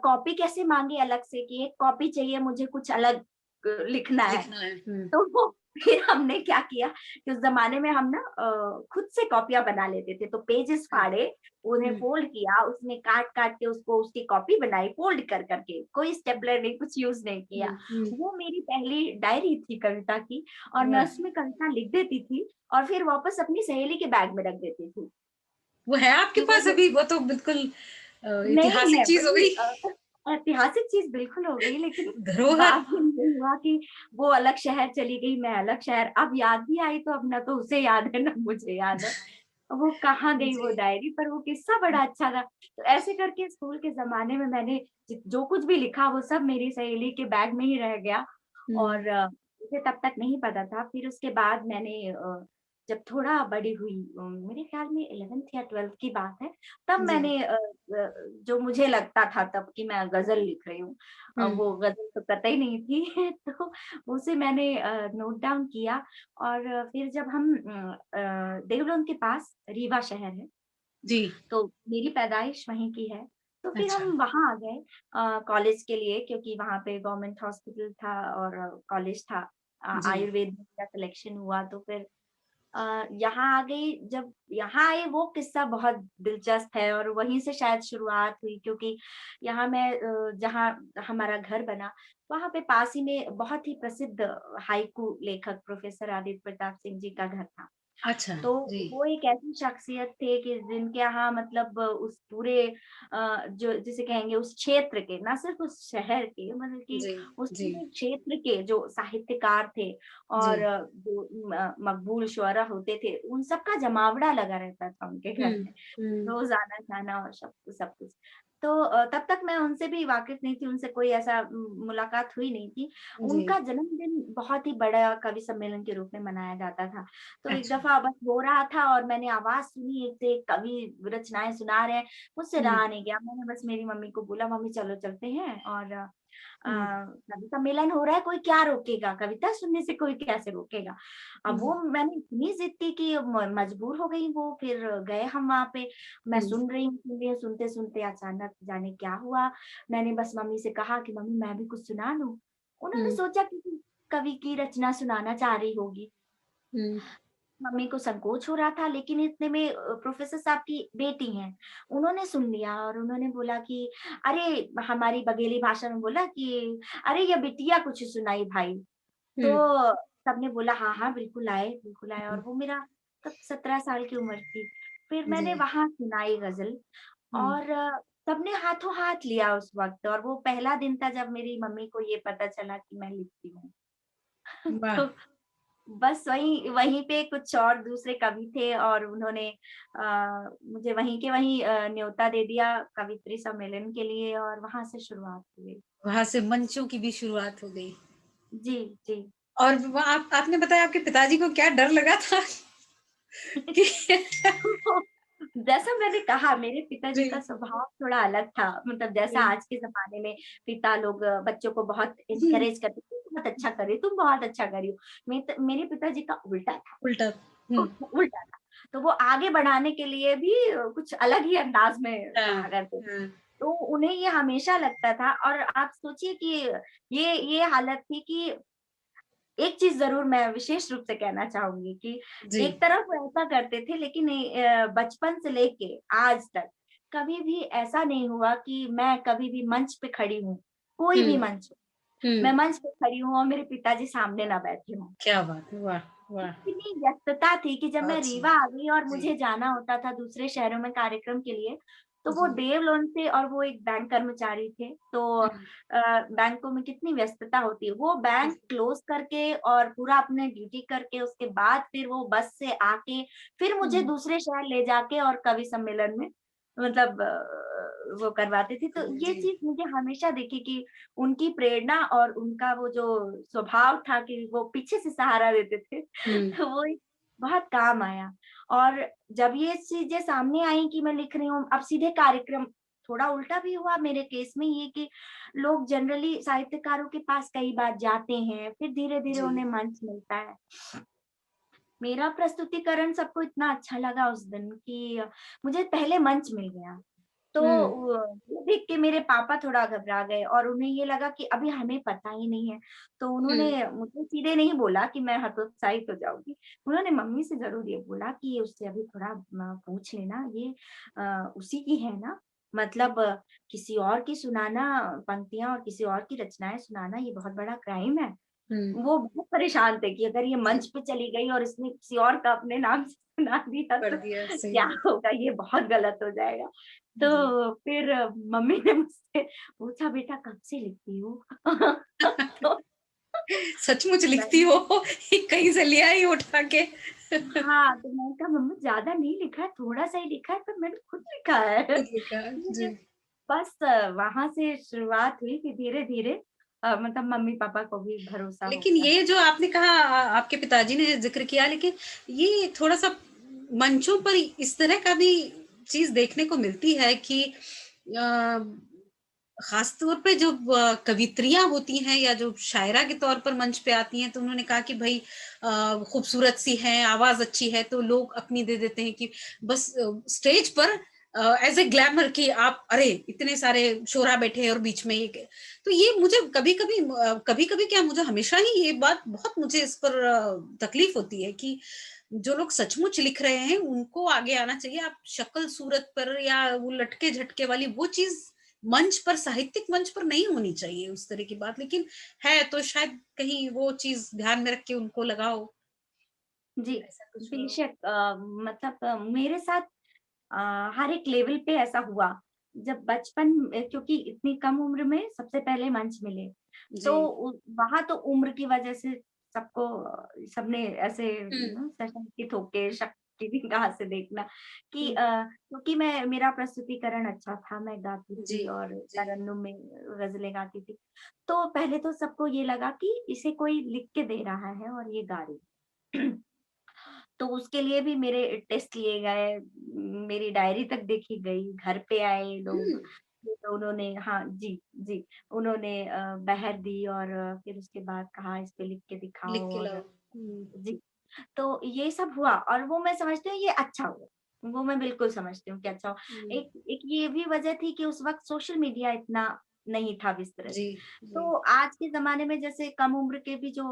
[SPEAKER 2] कॉपी कैसे माँगे अलग से कि एक कॉपी चाहिए मुझे कुछ अलग लिखना है।
[SPEAKER 1] लिखना है। हुँ,
[SPEAKER 2] तो वो फिर हमने क्या किया कि उस ज़माने में हम ना खुद से कॉपियाँ बना लेते थे, तो पेजेस
[SPEAKER 1] हुँ,
[SPEAKER 2] फाड़े, उन्हें
[SPEAKER 1] हुँ,
[SPEAKER 2] फ़ोल्ड किया, उसमें काट-काट के उसको उसकी कॉपी बनाई फ़ोल्ड कर के, कोई स्टेपलर नहीं, कुछ यूज़ नहीं
[SPEAKER 1] हुँ,
[SPEAKER 2] किया।
[SPEAKER 1] हुँ।
[SPEAKER 2] वो मेरी पहली डायरी थी कविता की और मैं
[SPEAKER 1] वाह!
[SPEAKER 2] उसमें कविता लिख देती थी और फिर वापस अपनी सहेली के बैग में रख देती थी।
[SPEAKER 1] वो है आपके
[SPEAKER 2] कि वो
[SPEAKER 1] पास अभी? वो तो बिल्कुल
[SPEAKER 2] नहीं
[SPEAKER 1] ऐतिहासिक
[SPEAKER 2] है
[SPEAKER 1] चीज़ हो
[SPEAKER 2] वही
[SPEAKER 1] गई।
[SPEAKER 2] ऐतिहासिक चीज़ बिल्कुल हो गई लेकिन
[SPEAKER 1] धरोहर।
[SPEAKER 2] बाद में ये हुआ कि वो अलग शहर चली गई, मैं अलग शहर। अब याद भी आई तो अब ना तो उसे याद है ना मुझे याद है। वो कहाँ गई वो
[SPEAKER 1] जी।
[SPEAKER 2] डायरी पर वो किस्सा बड़ा अच्छा था। तो ऐसे करके स्कूल के ज़माने में मैंने जो कुछ भी लिखा वो सब मेरी सहेली के बैग में ही रह गया
[SPEAKER 1] हुँ,
[SPEAKER 2] और मुझे तब तक नहीं पता था। फिर उसके बाद मैंने जब थोड़ा बड़ी हुई मेरे ख़्याल में 11th या 12th की बात है, तब
[SPEAKER 1] जी।
[SPEAKER 2] मैंने जो मुझे लगता था तब कि मैं गज़ल लिख रही हूँ।
[SPEAKER 1] हुँ,
[SPEAKER 2] वो गज़ल तो कतई नहीं थी तो उसे मैंने नोट डाउन किया और फिर जब हम देहरादून के पास रीवा शहर है,
[SPEAKER 1] जी।
[SPEAKER 2] तो मेरी पैदाइश वहीं की है। तो फिर
[SPEAKER 1] अच्छा।
[SPEAKER 2] हम वहाँ आ गए कॉलेज के लिए क्योंकि वहाँ पे गवर्नमेंट हॉस्पिटल था और कॉलेज था।
[SPEAKER 1] जी।
[SPEAKER 2] आयुर्वेद में मेरा सिलेक्शन हुआ तो फिर यहाँ आ गई जब यहाँ आई वो किस्सा बहुत दिलचस्प है और वहीं से शायद शुरुआत हुई क्योंकि यहाँ मैं जहाँ हमारा घर बना, वहाँ पे पास ही में बहुत ही प्रसिद्ध हाइकू लेखक प्रोफेसर आदित्य प्रताप सिंह जी का घर था।
[SPEAKER 1] अच्छा,
[SPEAKER 2] तो
[SPEAKER 1] जी।
[SPEAKER 2] वो एक ऐसी शख्सियत थे कि जिनके यहाँ मतलब उस पूरे जो जिसे कहेंगे उस क्षेत्र के, ना सिर्फ उस शहर के मतलब कि
[SPEAKER 1] जी,
[SPEAKER 2] उस
[SPEAKER 1] जी,
[SPEAKER 2] पूरे क्षेत्र के जो साहित्यकार थे
[SPEAKER 1] जी।
[SPEAKER 2] और जो मकबूल शुअरा होते थे, उन सबका जमावड़ा लगा रहता था उनके
[SPEAKER 1] हुँ,
[SPEAKER 2] घर में।
[SPEAKER 1] हुँ।
[SPEAKER 2] रोज़ आना-जाना और सब कुछ। तो तब तक मैं उनसे भी वाकिफ़ नहीं थी, उनसे कोई ऐसा मुलाकात हुई नहीं थी।
[SPEAKER 1] जी।
[SPEAKER 2] उनका जन्मदिन बहुत ही बड़ा कवि सम्मेलन के रूप में मनाया जाता था। तो एक
[SPEAKER 1] अच्छा।
[SPEAKER 2] दफ़ा बस हो रहा था और मैंने आवाज़ सुनी एक से एक कवि रचनाएँ सुना रहे हैं, मुझसे
[SPEAKER 1] हुँ,
[SPEAKER 2] रहा नहीं गया। मैंने बस मेरी मम्मी को बोला, "मम्मी चलो चलते हैं और
[SPEAKER 1] हुँ,
[SPEAKER 2] कवि सम्मेलन हो रहा है, कोई क्या रोकेगा? कविता सुनने से कोई कैसे रोकेगा?" अब
[SPEAKER 1] हुँ,
[SPEAKER 2] वो मैंने इतनी ज़िद की कि मजबूर हो गई वो, फिर गए हम वहाँ पे। मैं
[SPEAKER 1] हुँ,
[SPEAKER 2] सुन रही हूँ, सुनते-सुनते अचानक जाने क्या हुआ, मैंने बस मम्मी से कहा कि मम्मी मैं भी कुछ सुना दूँ? उन्होंने
[SPEAKER 1] हुँ,
[SPEAKER 2] सोचा किसी कवि की रचना सुनाना चाह रही होगी।
[SPEAKER 1] हुँ,
[SPEAKER 2] मम्मी को संकोच हो रहा था लेकिन इतने में प्रोफ़ेसर साहब की बेटी हैं, उन्होंने सुन लिया और उन्होंने बोला कि अरे! हमारी बघेली भाषा में बोला कि अरे ये बिटिया कुछ सुनाई भाई।
[SPEAKER 1] हुँ,
[SPEAKER 2] तो सबने बोला हाँ, हाँ, बिल्कुल आए
[SPEAKER 1] हुँ,
[SPEAKER 2] और वो मेरा तब 17 साल की उम्र थी। फिर
[SPEAKER 1] जी।
[SPEAKER 2] मैंने वहाँ सुनाई ग़ज़ल
[SPEAKER 1] हुँ,
[SPEAKER 2] और सबने हाथों-हाथ लिया उस वक़्त और वो पहला दिन था जब मेरी मम्मी को ये पता चला कि मैं लिखती हूँ।
[SPEAKER 1] वाह!
[SPEAKER 2] तो बस वहीं वहीं पे कुछ और दूसरे कवि थे और उन्होंने मुझे वहीं के वहीं न्योता दे दिया कवित्री सम्मेलन के लिए और वहाँ से शुरुआत हुई।
[SPEAKER 1] वहाँ से मंचों की भी शुरुआत हो गई।
[SPEAKER 2] जी, जी।
[SPEAKER 1] और व आप आपने बताया आपके पिताजी को क्या डर लगा था कि
[SPEAKER 2] जैसा मैंने कहा मेरे पिताजी का
[SPEAKER 1] जी।
[SPEAKER 2] स्वभाव थोड़ा अलग था। मतलब जैसा
[SPEAKER 1] जी।
[SPEAKER 2] आज के ज़माने में पिता लोग बच्चों को बहुत
[SPEAKER 1] हुँ,
[SPEAKER 2] एनकरेज करते, तुम बहुत अच्छा कर रही हो, तुम बहुत अच्छा कर रही हो। मेरे पिताजी का उल्टा था।
[SPEAKER 1] उल्टा। हुँ,
[SPEAKER 2] उल्टा था। तो वो आगे बढ़ाने के लिए भी कुछ अलग ही अंदाज में
[SPEAKER 1] हाँ,
[SPEAKER 2] कहा करते थे।
[SPEAKER 1] हाँ,
[SPEAKER 2] तो उन्हें ये हमेशा लगता था, और आप सोचिए कि ये हालत थी कि एक चीज़ ज़रूर मैं विशेष रूप से कहना चाहूँगी कि
[SPEAKER 1] जी,
[SPEAKER 2] एक तरफ वो ऐसा करते थे, लेकिन बचपन से लेके आज तक कभी भी ऐसा नहीं हुआ कि मैं कभी भी मंच पे खड़ी हूँ, कोई भी
[SPEAKER 1] हुँ,
[SPEAKER 2] मंच हो, मैं
[SPEAKER 1] हुँ,
[SPEAKER 2] मंच पे खड़ी हूँ और मेरे पिताजी सामने ना बैठे हों।
[SPEAKER 1] क्या बात है! वाह, वाह!
[SPEAKER 2] इतनी व्यस्तता थी कि जब मैं
[SPEAKER 1] बहुत
[SPEAKER 2] रीवा
[SPEAKER 1] सुंदर।
[SPEAKER 2] आ गई और
[SPEAKER 1] जी,
[SPEAKER 2] मुझे जाना होता था दूसरे शहरों में कार्यक्रम के लिए, तो वो
[SPEAKER 1] जी,
[SPEAKER 2] देवलोन से, और वो एक बैंक कर्मचारी थे, तो
[SPEAKER 1] हुँ,
[SPEAKER 2] बैंकों में कितनी व्यस्तता होती है। वो बैंक
[SPEAKER 1] बिल्कुल,
[SPEAKER 2] क्लोज़ करके और पूरा अपने ड्यूटी करके उसके बाद फिर वो बस से आके, फिर मुझे
[SPEAKER 1] हुँ,
[SPEAKER 2] दूसरे शहर ले जाके और कवि सम्मेलन में मतलब वो करवाते थे। तो ये
[SPEAKER 1] जी,
[SPEAKER 2] चीज़ मुझे हमेशा दिखी कि उनकी प्रेरणा और उनका वो जो स्वभाव था कि वो पीछे से सहारा देते थे,
[SPEAKER 1] हुँ,
[SPEAKER 2] तो वो एक बहुत काम आया। और जब ये चीज़ें सामने आई कि मैं लिख रही हूँ, अब सीधे कार्यक्रम, थोड़ा उल्टा भी हुआ मेरे केस में ये कि लोग जनरली साहित्यकारों के पास कई बार जाते हैं, फिर धीरे-धीरे
[SPEAKER 1] जी,
[SPEAKER 2] उन्हें मंच मिलता है। मेरा प्रस्तुतिकरण सबको इतना अच्छा लगा उस दिन कि मुझे पहले मंच मिल गया। तो
[SPEAKER 1] हुँ,
[SPEAKER 2] ये देख के मेरे पापा थोड़ा घबरा गए और उन्हें ये लगा कि अभी हमें पता ही नहीं है। तो
[SPEAKER 1] हुँ,
[SPEAKER 2] उन्होंने मुझे सीधे नहीं बोला कि मैं हतोत्साहित हो जाऊँगी। उन्होंने मम्मी से ज़रूर ये बोला कि उससे अभी थोड़ा पूछ लेना, ये उसी की है ना? मतलब किसी और की सुनाना पंक्तियाँ और किसी और की रचनाएँ सुनाना, ये बहुत बड़ा क्राइम है।
[SPEAKER 1] हुँ,
[SPEAKER 2] वो बहुत परेशान थे कि अगर ये
[SPEAKER 1] जी,
[SPEAKER 2] मंच पे चली गई और इसने किसी और का अपने नाम से सुना दिया
[SPEAKER 1] कर
[SPEAKER 2] तो
[SPEAKER 1] दिया, सही
[SPEAKER 2] क्या
[SPEAKER 1] बात।
[SPEAKER 2] होगा? ये बहुत गलत हो जाएगा।
[SPEAKER 1] जी।
[SPEAKER 2] तो फिर मम्मी ने मुझसे पूछा, बेटा कब से लिखती हो? तो
[SPEAKER 1] सचमुच लिखती
[SPEAKER 2] मैंने
[SPEAKER 1] हो कहीं से लिया ही उठा के?
[SPEAKER 2] हाँ, तो मैंने कहा मम्मी ज़्यादा नहीं लिखा है, थोड़ा-सा ही लिखा है, पर मैंने खुद लिखा है।
[SPEAKER 1] खुद लिखा,
[SPEAKER 2] मुझे
[SPEAKER 1] जी।
[SPEAKER 2] बस वहाँ से शुरुआत हुई कि धीरे-धीरे मतलब मम्मी-पापा को भी भरोसा हो
[SPEAKER 1] लेकिन
[SPEAKER 2] गया।
[SPEAKER 1] ये जो आपने कहा आपके पिताजी ने ज़िक्र किया लेकिन ये थोड़ा-सा मंचों पर इस तरह का भी चीज़ देखने को मिलती है कि ख़ास तौर पे जो कवियत्रियाँ होती हैं या जो शायरा के तौर पर मंच पे आती हैं, तो उन्होंने कहा कि भई खूबसूरत सी हैं, आवाज़ अच्छी है, तो लोग अपनी दे देते हैं कि बस स्टेज पर एज़ अ ग्लैमर कि आप अरे! इतने सारे शोरा बैठे हैं और बीच में एक तो ये मुझे कभी-कभी कभी-कभी क्या मुझे हमेशा ही ये बात बहुत मुझे इस पर तकलीफ़ होती है कि जो लोग सचमुच लिख रहे हैं, उनको आगे आना चाहिए। आप शक्ल-सूरत पर या वो लटके-झटके वाली वो चीज़ मंच पर साहित्यिक मंच पर नहीं होनी चाहिए उस तरह की बात, लेकिन है तो शायद कहीं वो चीज़ ध्यान में रख के उनको लगा हो,
[SPEAKER 2] जी,
[SPEAKER 1] ऐसा कुछ हुआ हो।
[SPEAKER 2] बेशक मतलब मेरे साथ अ, हर एक लेवल पे ऐसा हुआ। जब बचपन क्योंकि इतनी कम उम्र में सबसे पहले मंच मिले,
[SPEAKER 1] जी।
[SPEAKER 2] तो वहाँ तो उम्र की वजह से सबको सबने ऐसे
[SPEAKER 1] हुँ,
[SPEAKER 2] सशंकित होके शक की निगाह से देखना कि
[SPEAKER 1] हुँ।
[SPEAKER 2] क्योंकि मेरा प्रस्तुतिकरण अच्छा था, मैं गाती
[SPEAKER 1] जी,
[SPEAKER 2] थी और
[SPEAKER 1] जी।
[SPEAKER 2] तरन्नुम में गज़लें गाती थी। तो पहले तो सबको ये लगा कि इसे कोई लिख के दे रहा है और ये गा रही है। तो उसके लिए भी मेरे टेस्ट लिए गए, मेरी डायरी तक देखी गई, घर पे आए लोग,
[SPEAKER 1] हुँ,
[SPEAKER 2] फिर उन्होंने हाँ जी, जी, उन्होंने बहर दी और फिर उसके बाद कहा इस पे लिख के
[SPEAKER 1] लिख
[SPEAKER 2] दिखाओ
[SPEAKER 1] के
[SPEAKER 2] और
[SPEAKER 1] लाओ। हुँ,
[SPEAKER 2] जी, तो ये सब हुआ और वो मैं समझती हूँ ये अच्छा हुआ, वो मैं बिल्कुल समझती हूँ कि अच्छा हुआ।
[SPEAKER 1] हुँ।
[SPEAKER 2] एक एक ये भी वजह थी कि उस वक़्त सोशल मीडिया इतना नहीं था विस्तृत।
[SPEAKER 1] जी, जी।
[SPEAKER 2] तो आज के ज़माने में जैसे कम उम्र के भी जो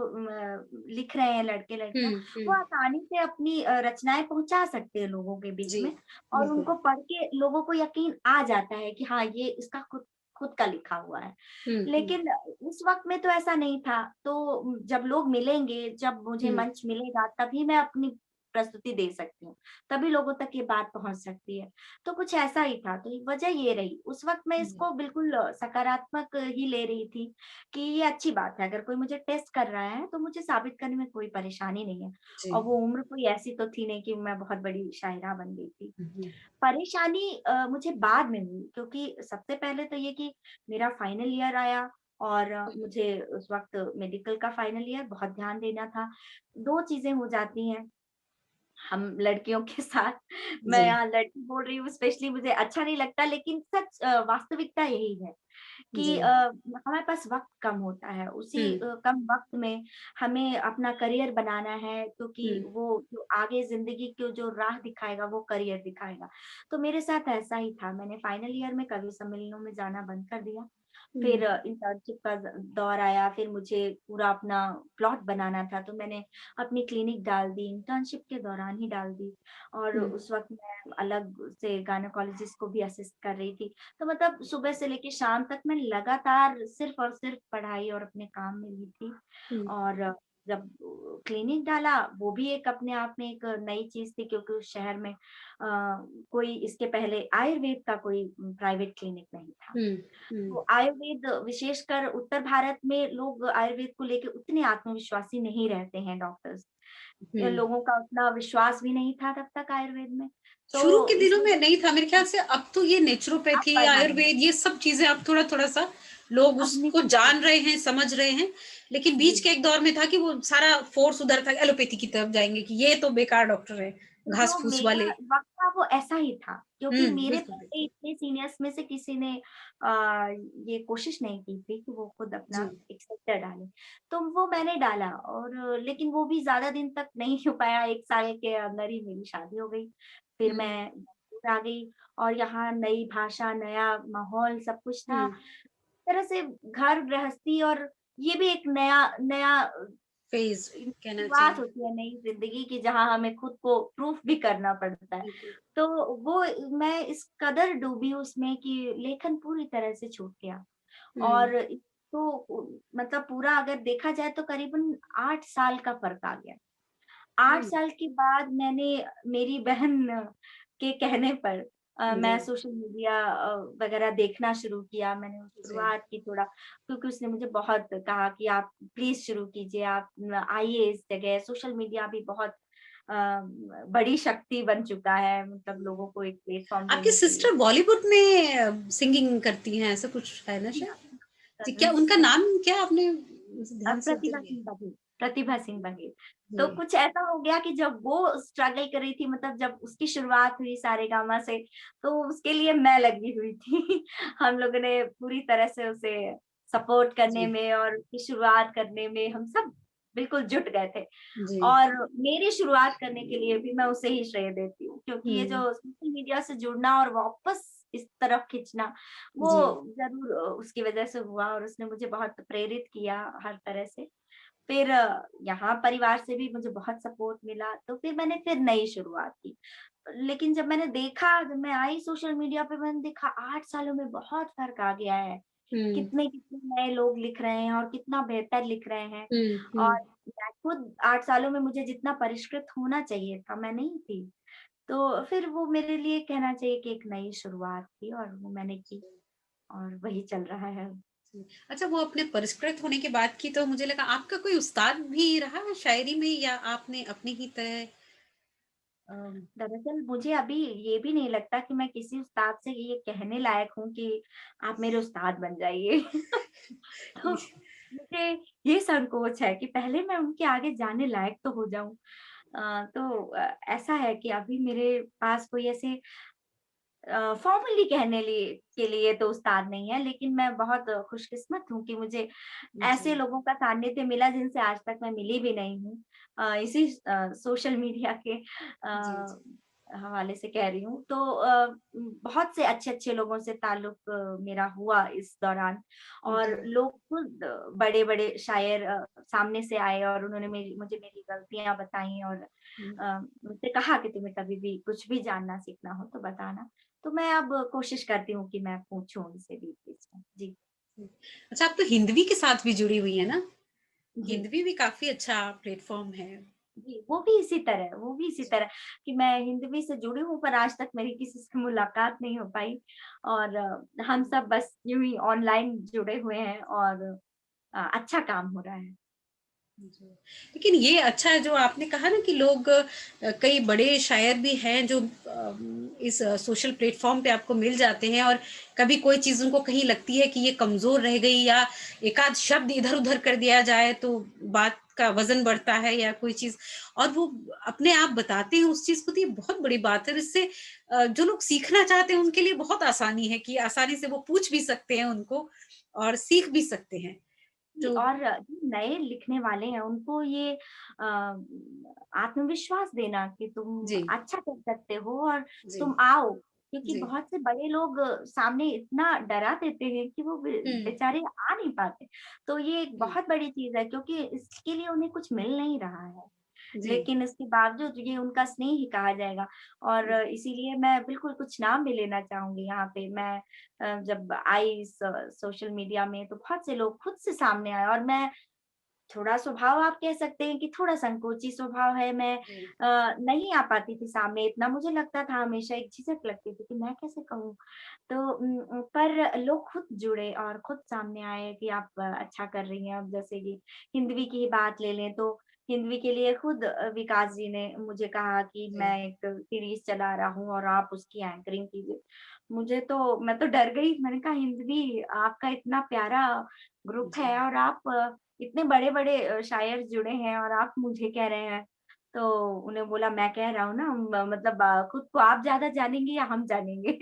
[SPEAKER 2] लिख रहे हैं लड़के-लड़कियाँ,
[SPEAKER 1] हुँ,
[SPEAKER 2] वो
[SPEAKER 1] हुँ।
[SPEAKER 2] आसानी से अपनी रचनाएँ पहुँचा सकते हैं लोगों के बीच
[SPEAKER 1] जी,
[SPEAKER 2] में और
[SPEAKER 1] बिल्कुल।
[SPEAKER 2] उनको पढ़ के लोगों को यकीन आ जाता है कि हाँ, ये इसका खुद खुद का लिखा हुआ है।
[SPEAKER 1] हुँ, हुँ,
[SPEAKER 2] लेकिन उस वक़्त में तो ऐसा नहीं था, तो जब लोग मिलेंगे, जब मुझे
[SPEAKER 1] हुँ।
[SPEAKER 2] मंच मिलेगा तभी मैं अपनी प्रस्तुति दे सकती हूँ, तभी लोगों तक ये बात पहुँच सकती है। तो कुछ ऐसा ही था, तो वजह ये रही। उस वक़्त मैं
[SPEAKER 1] जी,
[SPEAKER 2] इसको बिल्कुल सकारात्मक ही ले रही थी कि ये अच्छी बात है, अगर कोई मुझे टेस्ट कर रहा है, तो मुझे साबित करने में कोई परेशानी नहीं है।
[SPEAKER 1] जी।
[SPEAKER 2] और वो उम्र कोई ऐसी तो थी नहीं कि मैं बहुत बड़ी शायरा बन गई थी।
[SPEAKER 1] हुँ, हुँ।
[SPEAKER 2] परेशानी मुझे बाद में हुई क्योंकि सबसे पहले तो ये कि मेरा फाइनल ईयर आया और मुझे उस वक़्त मेडिकल का फाइनल ईयर बहुत ध्यान देना था। 2 चीज़ें हो जाती हैं, हम लड़कियों के साथ, मैं
[SPEAKER 1] जी,
[SPEAKER 2] यहाँ लड़की बोल रही हूँ स्पेशली, मुझे अच्छा नहीं लगता, लेकिन सच वास्तविकता यही है कि
[SPEAKER 1] जी।
[SPEAKER 2] हमारे पास वक़्त कम होता है, उसी
[SPEAKER 1] हुँ,
[SPEAKER 2] कम वक़्त में हमें अपना करियर बनाना है, क्योंकि
[SPEAKER 1] हुँ,
[SPEAKER 2] वो जो आगे ज़िंदगी की जो राह दिखाएगा, वो करियर दिखाएगा। तो मेरे साथ ऐसा ही था, मैंने फाइनल ईयर में कवि सम्मेलनों में जाना बंद कर दिया।
[SPEAKER 1] हुँ,
[SPEAKER 2] फिर इंटर्नशिप का दौर आया, फिर मुझे पूरा अपना प्लॉट बनाना था, तो मैंने अपनी क्लिनिक डाल दी, इंटर्नशिप के दौरान ही डाल दी। और
[SPEAKER 1] हुँ,
[SPEAKER 2] उस वक़्त मैं अलग से गायनोकोलॉजिस्ट को भी असिस्ट कर रही थी। तो मतलब सुबह से लेके शाम तक मैं लगातार सिर्फ़ और सिर्फ़ पढ़ाई और अपने काम में ही थी।
[SPEAKER 1] हुँ,
[SPEAKER 2] और जब क्लिनिक डाला, वो भी एक अपने आप में एक नई चीज़ थी, क्योंकि उस शहर में कोई इसके पहले आयुर्वेद का कोई प्राइवेट क्लिनिक नहीं था।
[SPEAKER 1] हुँ, हुँ,
[SPEAKER 2] तो आयुर्वेद, विशेषकर उत्तर भारत में लोग आयुर्वेद को लेके उतने आत्मविश्वासी नहीं रहते हैं डॉक्टर्स।
[SPEAKER 1] हुँ।
[SPEAKER 2] लोगों का उतना विश्वास भी नहीं था तब तक आयुर्वेद में।
[SPEAKER 1] शुरू के
[SPEAKER 2] तो इस
[SPEAKER 1] दिनों में
[SPEAKER 2] वजह
[SPEAKER 1] नहीं था मेरे ख्याल से, अब तो ये
[SPEAKER 2] अब
[SPEAKER 1] नेचुरोपैथी,
[SPEAKER 2] बढ़ा है।
[SPEAKER 1] आयुर्वेद ये सब चीज़ें अब थोड़ा-थोड़ा सा लोग
[SPEAKER 2] अब
[SPEAKER 1] उसको
[SPEAKER 2] निकल रही
[SPEAKER 1] जान रहे हैं, समझ रहे हैं। लेकिन
[SPEAKER 2] जी।
[SPEAKER 1] बीच के एक दौर में था कि वो सारा फ़ोर्स उधर था, एलोपैथी की तरफ जाएँगे कि ये तो बेकार डॉक्टर है,
[SPEAKER 2] जो
[SPEAKER 1] घास-फूस
[SPEAKER 2] मेरा
[SPEAKER 1] वाले।
[SPEAKER 2] वक़्त था वो ऐसा ही था, क्योंकि
[SPEAKER 1] हुँ,
[SPEAKER 2] मेरे
[SPEAKER 1] बिल्कुल,
[SPEAKER 2] पहले
[SPEAKER 1] बिल्कुल।
[SPEAKER 2] इतने सीनियर्स में से किसी ने ये कोशिश नहीं की थी कि वो खुद अपना
[SPEAKER 1] जी।
[SPEAKER 2] एक सेक्टर डाले। तो वो मैंने डाला, और लेकिन वो भी ज़्यादा दिन तक नहीं हो पाया, 1 साल के अंदर ही मेरी शादी हो गई। फिर
[SPEAKER 1] हुँ,
[SPEAKER 2] मैं दूर आ गई, और यहाँ नई भाषा, नया माहौल सब कुछ था।
[SPEAKER 1] हुँ।
[SPEAKER 2] तरह से घर गृहस्थी, और ये भी एक नया नया
[SPEAKER 1] फ़ेज़ कहना
[SPEAKER 2] शुरुआत
[SPEAKER 1] चाहिए।
[SPEAKER 2] होती है नई ज़िंदगी की, जहाँ हमें खुद को प्रूफ भी करना पड़ता है।
[SPEAKER 1] बिल्कुल।
[SPEAKER 2] तो वो मैं इस कदर डूबी उसमें कि लेखन पूरी तरह से छूट गया।
[SPEAKER 1] हुँ,
[SPEAKER 2] और मतलब पूरा अगर देखा जाए तो करीबन 8 साल का फ़र्क आ गया। 8
[SPEAKER 1] हुँ।
[SPEAKER 2] साल के बाद मैंने मेरी बहन के कहने पर
[SPEAKER 1] जी,
[SPEAKER 2] मैं सोशल मीडिया वगैरह देखना शुरू किया। मैंने
[SPEAKER 1] जी।
[SPEAKER 2] शुरुआत की थोड़ा, क्योंकि उसने मुझे बहुत कहा कि आप प्लीज़ शुरू कीजिए, आप आइए इस जगह। सोशल मीडिया भी बहुत अ, बड़ी शक्ति बन चुका है, मतलब लोगों को एक प्लेटफ़ॉर्म
[SPEAKER 1] आपकी
[SPEAKER 2] देने के लिए।
[SPEAKER 1] सिस्टर बॉलीवुड में सिंगिंग करती हैं, ऐसा कुछ है ना
[SPEAKER 2] जी
[SPEAKER 1] शायद?
[SPEAKER 2] हाँ,
[SPEAKER 1] जी, क्या
[SPEAKER 2] कज़िन्स
[SPEAKER 1] उनका
[SPEAKER 2] हैं।
[SPEAKER 1] नाम क्या आपने ध्यान से उतर
[SPEAKER 2] प्रतिभा
[SPEAKER 1] गया?
[SPEAKER 2] सिंह बघेल, प्रतिभा सिंह बघेल। तो
[SPEAKER 1] जी,
[SPEAKER 2] कुछ ऐसा हो गया कि जब वो स्ट्रगल कर रही थी, मतलब जब उसकी शुरुआत हुई सारेगामा से, तो उसके लिए मैं लगी हुई थी। हम लोगों ने पूरी तरह से उसे सपोर्ट करने
[SPEAKER 1] जी,
[SPEAKER 2] में और उसकी शुरुआत करने में हम सब बिल्कुल जुट गए थे।
[SPEAKER 1] जी।
[SPEAKER 2] और मेरी शुरुआत करने के लिए भी मैं उसे ही श्रेय देती हूँ, क्योंकि ये
[SPEAKER 1] हुँ,
[SPEAKER 2] जो सोशल मीडिया से जुड़ना और वापस इस तरफ खींचना, वो
[SPEAKER 1] जी,
[SPEAKER 2] ज़रूर उसकी वज़ह से हुआ, और उसने मुझे बहुत प्रेरित किया हर तरह से। फिर यहाँ परिवार से भी मुझे बहुत सपोर्ट मिला, तो फिर मैंने फिर नई शुरुआत की। लेकिन जब मैं आई सोशल मीडिया पे, मैंने देखा 8 सालों में बहुत फ़र्क आ गया है।
[SPEAKER 1] हुँ,
[SPEAKER 2] कितने-कितने नए लोग लिख रहे हैं, और कितना बेहतर लिख रहे हैं।
[SPEAKER 1] हुँ,
[SPEAKER 2] और
[SPEAKER 1] हुँ।
[SPEAKER 2] मैं खुद 8 सालों में मुझे जितना परिष्कृत होना चाहिए था, मैं नहीं थी। तो फिर वो मेरे लिए कहना चाहिए कि एक नई शुरुआत थी, और वो मैंने की, और वही चल रहा है अब।
[SPEAKER 1] जी। अच्छा, वो अपने परिष्कृत होने की बात की तो मुझे लगा आपका कोई उस्ताद भी रहा है शायरी में, या आपने अपनी ही तरह अ,
[SPEAKER 2] दरअसल मुझे अभी ये भी नहीं लगता कि मैं किसी उस्ताद से ये कहने लायक हूँ कि आप मेरे उस्ताद बन जाइए। तो मुझे ये संकोच है कि पहले मैं उनके आगे जाने लायक तो हो जाऊँ। ऐसा है कि अभी मेरे पास कोई ऐसे फॉर्मली कहने लिए के लिए तो उस्ताद नहीं है, लेकिन मैं बहुत खुशकिस्मत हूँ कि मुझे ऐसे
[SPEAKER 1] जी,
[SPEAKER 2] लोगों का सानिध्य मिला जिनसे आज तक मैं मिली भी नहीं हूँ। इसी सोशल मीडिया के
[SPEAKER 1] जी, जी।
[SPEAKER 2] हवाले से कह रही हूँ। तो बहुत से अच्छे-अच्छे लोगों से ताल्लुक मेरा हुआ इस दौरान,
[SPEAKER 1] जी।
[SPEAKER 2] और लोग खुद बड़े-बड़े शायर सामने से आए, और उन्होंने मुझे मेरी गलतियाँ बताई, और
[SPEAKER 1] हुँ,
[SPEAKER 2] मुझसे कहा कि तुम्हें कभी भी कुछ भी जानना सीखना हो तो बताना। तो मैं अब कोशिश करती हूँ कि मैं पूछूँ उनसे बीच-बीच में। जी,
[SPEAKER 1] हुँ। अच्छा, आप तो हिंदवी के साथ भी जुड़ी हुई हैं ना?
[SPEAKER 2] जी,
[SPEAKER 1] हिंदवी भी काफ़ी अच्छा प्लेटफ़ॉर्म है।
[SPEAKER 2] जी, वो भी इसी तरह कि मैं हिंदवी से जुड़ी हूँ, पर आज तक मेरी किसी से मुलाकात नहीं हो पाई, और हम सब बस यूँ ही ऑनलाइन जुड़े हुए हैं, और अच्छा काम हो रहा है।
[SPEAKER 1] जी। लेकिन ये अच्छा है जो आपने कहा ना कि लोग कई बड़े शायर भी हैं जो इस सोशल प्लेटफ़ॉर्म पे आपको मिल जाते हैं और कभी कोई चीज़ उनको कहीं लगती है कि ये कमज़ोर रह गई या एकाध शब्द इधर-उधर कर दिया जाए तो बात का वज़न बढ़ता है या कोई चीज़ और वो अपने आप बताते हैं उस चीज़ को तो ये बहुत बड़ी बात है और इससे जो लोग सीखना चाहते हैं उनके लिए बहुत आसानी है कि आसानी से वो पूछ भी सकते हैं उनको और सीख भी सकते हैं। तो
[SPEAKER 2] और जो नए लिखने वाले हैं उनको ये आत्मविश्वास देना कि तुम
[SPEAKER 1] जी,
[SPEAKER 2] अच्छा कर सकते हो और
[SPEAKER 1] जी,
[SPEAKER 2] तुम आओ, क्योंकि
[SPEAKER 1] जी।
[SPEAKER 2] बहुत से बड़े लोग सामने इतना डरा देते हैं कि वो
[SPEAKER 1] हुँ,
[SPEAKER 2] बेचारे आ नहीं पाते। तो ये एक
[SPEAKER 1] हुँ।
[SPEAKER 2] बहुत बड़ी चीज़ है, क्योंकि इसके लिए उन्हें कुछ मिल नहीं रहा है।
[SPEAKER 1] जी,
[SPEAKER 2] लेकिन इसके बावजूद ये उनका स्नेह ही कहा जाएगा, और इसीलिए मैं बिल्कुल कुछ नाम भी लेना चाहूँगी यहाँ पे। मैं जब आई सोशल मीडिया में तो बहुत से लोग खुद से सामने आए, और मैं थोड़ा स्वभाव, आप कह सकते हैं कि थोड़ा संकोची स्वभाव है। मैं
[SPEAKER 1] जी,
[SPEAKER 2] नहीं आ पाती थी सामने, इतना मुझे लगता था, हमेशा एक झिझक लगती थी कि मैं कैसे कहूँ? तो पर लोग खुद जुड़े और खुद सामने आए कि आप अच्छा कर रही हैं। अब जैसे कि हिंदवी की ही बात ले लें, तो हिंदवी के लिए खुद विकास जी ने मुझे कहा कि
[SPEAKER 1] जी।
[SPEAKER 2] मैं एक सीरीज़ चला रहा हूँ और आप उसकी एंकरिंग कीजिए। मैं तो डर गई, मैंने कहा हिंदवी, आपका इतना प्यारा ग्रुप
[SPEAKER 1] जी,
[SPEAKER 2] है और आप इतने बड़े-बड़े शायर जुड़े हैं और आप मुझे कह रहे हैं। तो उन्हें बोला, मैं कह रहा हूँ ना, मतलब खुद को आप ज़्यादा जानेंगे या हम जानेंगे?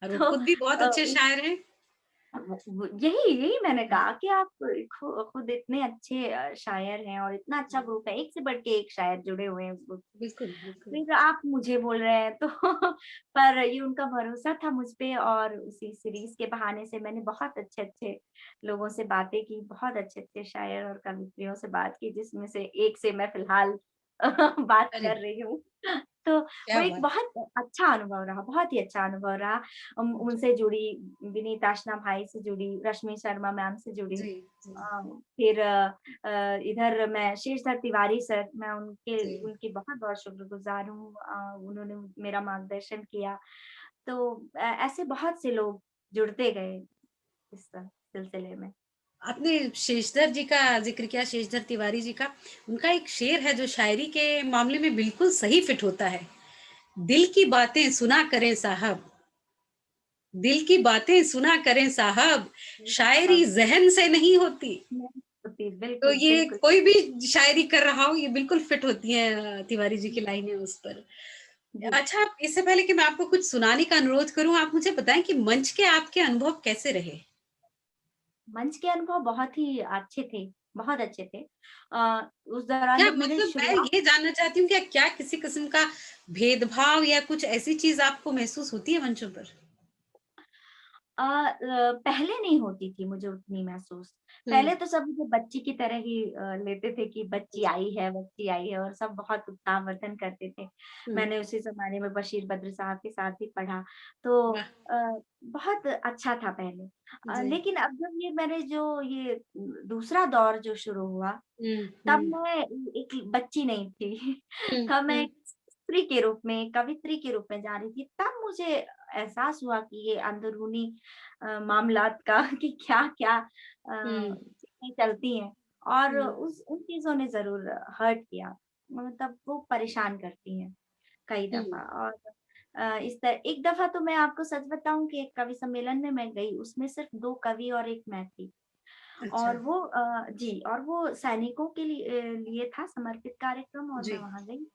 [SPEAKER 1] और वो
[SPEAKER 2] तो
[SPEAKER 1] खुद भी बहुत अच्छे शायर हैं।
[SPEAKER 2] वो यही यही मैंने
[SPEAKER 1] हाँ,
[SPEAKER 2] कहा कि आप खुद इतने अच्छे शायर हैं और इतना अच्छा
[SPEAKER 1] हुँ,
[SPEAKER 2] ग्रुप है, एक से बढ़ के एक शायर जुड़े हुए हैं उस ग्रुप।
[SPEAKER 1] बिल्कुल, बिल्कुल।
[SPEAKER 2] फिर आप मुझे बोल रहे हैं तो पर ये उनका भरोसा था मुझ पे, और उसी सीरीज़ के बहाने से मैंने बहुत अच्छे-अच्छे लोगों से बातें की, बहुत अच्छे-अच्छे शायर और कवियत्रियों से बात की, जिसमें से एक से मैं फ़िलहाल बात
[SPEAKER 1] अरे
[SPEAKER 2] कर
[SPEAKER 1] वाह!
[SPEAKER 2] रही हूँ। तो वो
[SPEAKER 1] क्या
[SPEAKER 2] एक
[SPEAKER 1] बात!
[SPEAKER 2] बहुत अच्छा अनुभव रहा, बहुत ही अच्छा अनुभव रहा।
[SPEAKER 1] जी,
[SPEAKER 2] उनसे जुड़ी, विनीत आशना भाई से जुड़ी, रश्मि शर्मा मैम से जुड़ी।
[SPEAKER 1] जी, जी,
[SPEAKER 2] फिर इधर मैं शेषधर तिवारी सर, मैं उनके
[SPEAKER 1] जी।
[SPEAKER 2] उनकी बहुत-बहुत शुक्रगुज़ार हूँ। उन्होंने मेरा मार्गदर्शन किया। तो ऐसे बहुत से लोग जुड़ते गए इस सिलसिले में।
[SPEAKER 1] आपने शेषधर जी का ज़िक्र किया, शेषधर तिवारी जी का। उनका एक शेर है जो शायरी के मामले में बिल्कुल सही फिट होता है। दिल की बातें सुना करें साहब, दिल की बातें सुना करें साहब, शायरी
[SPEAKER 2] हाँ,
[SPEAKER 1] ज़हन से नहीं होती।
[SPEAKER 2] नहीं होती,
[SPEAKER 1] तो
[SPEAKER 2] बिल्कुल,
[SPEAKER 1] ये
[SPEAKER 2] बिल्कुल।
[SPEAKER 1] कोई भी शायरी कर रहा हो, ये बिल्कुल फिट होती हैं तिवारी जी की लाइनें उस पर।
[SPEAKER 2] जी।
[SPEAKER 1] अच्छा, इससे पहले कि मैं आपको कुछ सुनाने का अनुरोध करूँ, आप मुझे बताएँ कि मंच के आपके अनुभव कैसे रहे?
[SPEAKER 2] मंच के अनुभव बहुत ही अच्छे थे, बहुत अच्छे थे। उस दौरान
[SPEAKER 1] क्या
[SPEAKER 2] जब मेरे
[SPEAKER 1] मतलब मैं
[SPEAKER 2] शुरुआत
[SPEAKER 1] ये जानना चाहती हूँ, क्या किसी किस्म का भेदभाव या कुछ ऐसी चीज़ आपको महसूस होती है मंचों पर?
[SPEAKER 2] पहले नहीं होती थी मुझे उतनी महसूस।
[SPEAKER 1] हुँ,
[SPEAKER 2] पहले तो सब मुझे बच्ची की तरह ही लेते थे कि
[SPEAKER 1] जी।
[SPEAKER 2] बच्ची आई है, और सब बहुत उत्साहवर्धन करते थे।
[SPEAKER 1] हुँ,
[SPEAKER 2] मैंने उसी ज़माने में बशीर बद्र साहब के साथ ही पढ़ा, तो
[SPEAKER 1] वाह!
[SPEAKER 2] बहुत अच्छा था पहले।
[SPEAKER 1] जी।
[SPEAKER 2] लेकिन अब जब ये दूसरा दौर जो शुरू हुआ,
[SPEAKER 1] हुँ,
[SPEAKER 2] तब
[SPEAKER 1] हुँ,
[SPEAKER 2] मैं एक बच्ची नहीं थी।
[SPEAKER 1] हुँ,
[SPEAKER 2] तब मैं
[SPEAKER 1] हुँ,
[SPEAKER 2] एक स्त्री के रूप में, कवियत्री के रूप में जा रही थी। तब मुझे एहसास हुआ कि ये अंदरूनी मामलात का कि क्या-क्या
[SPEAKER 1] हुँ,
[SPEAKER 2] चीज़ें चलती हैं, और
[SPEAKER 1] हुँ,
[SPEAKER 2] उस उन चीज़ों ने ज़रूर हर्ट किया। मतलब वो परेशान करती हैं कई
[SPEAKER 1] हुँ।
[SPEAKER 2] दफ़ा। और इस तरह एक दफ़ा तो मैं आपको सच बताऊँ कि एक कवि सम्मेलन में मैं गई, उसमें सिर्फ़ 2 कवि और 1 मैं थी।
[SPEAKER 1] अच्छा,
[SPEAKER 2] और वो और वो सैनिकों के लिए था समर्पित कार्यक्रम, और मैं
[SPEAKER 1] जी।
[SPEAKER 2] वहाँ गई